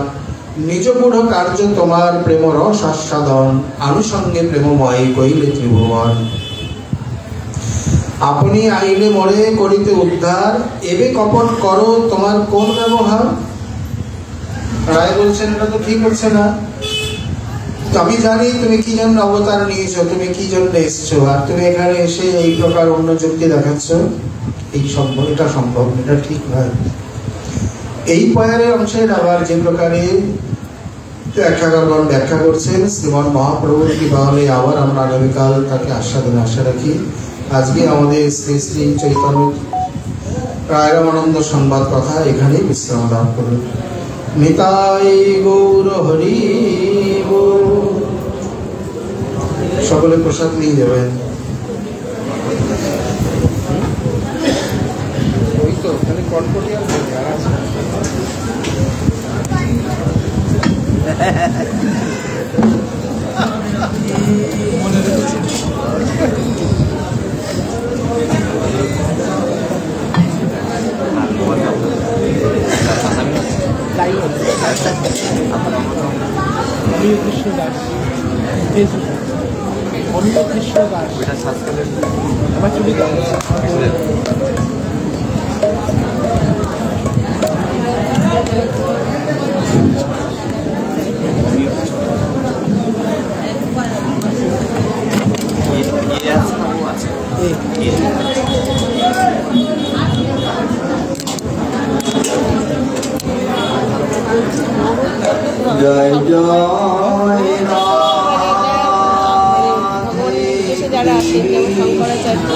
নিজ গূঢ় কার্য তোমার প্রেম রস আস্বাদন, আনুষঙ্গে প্রেমময় কইলে ত্রিভুবন। আপনি আইলে মরে করিতে উদ্ধার, এবে কপট করো তোমার কোন ব্যবহার। রায় বলছেন এটা তো ঠিক হচ্ছে না। তো আমি জানি তুমি কি জন্য অবতার নিয়েছো, তুমি কি জন্য এসছো, আর তুমি এখানে এসে এই প্রকার অন্য যুক্তি দেখাচ্ছ, এই সম্ভব, এটা সম্ভব, এটা ঠিক নয়। এই পয়ারের অংশের আবার যে প্রকারে ব্যাখ্যাকারগণ ব্যাখ্যা করছেন, শ্রীমন মহাপ্রভুর কৃপা হলে আবার আমরা আগামীকাল তাকে আস্বাদনে আশা রাখি। আজকে আমাদের শ্রী শ্রী চৈতন্য রায়রামানন্দ সংবাদ কথা এখানেই বিশ্রাম লাভ করুন। নিতাই গৌর হরি গৌর। সকলে প্রসাদ নিয়ে যাবেন। ওই তো খালি কটকটি আর মনে রেখেছি। কৃষ্ণ দাস, অন্য কৃষ্ণ দাস, আমার চুরি জয় জয় যারা আছেন যেমন শঙ্করাচার্য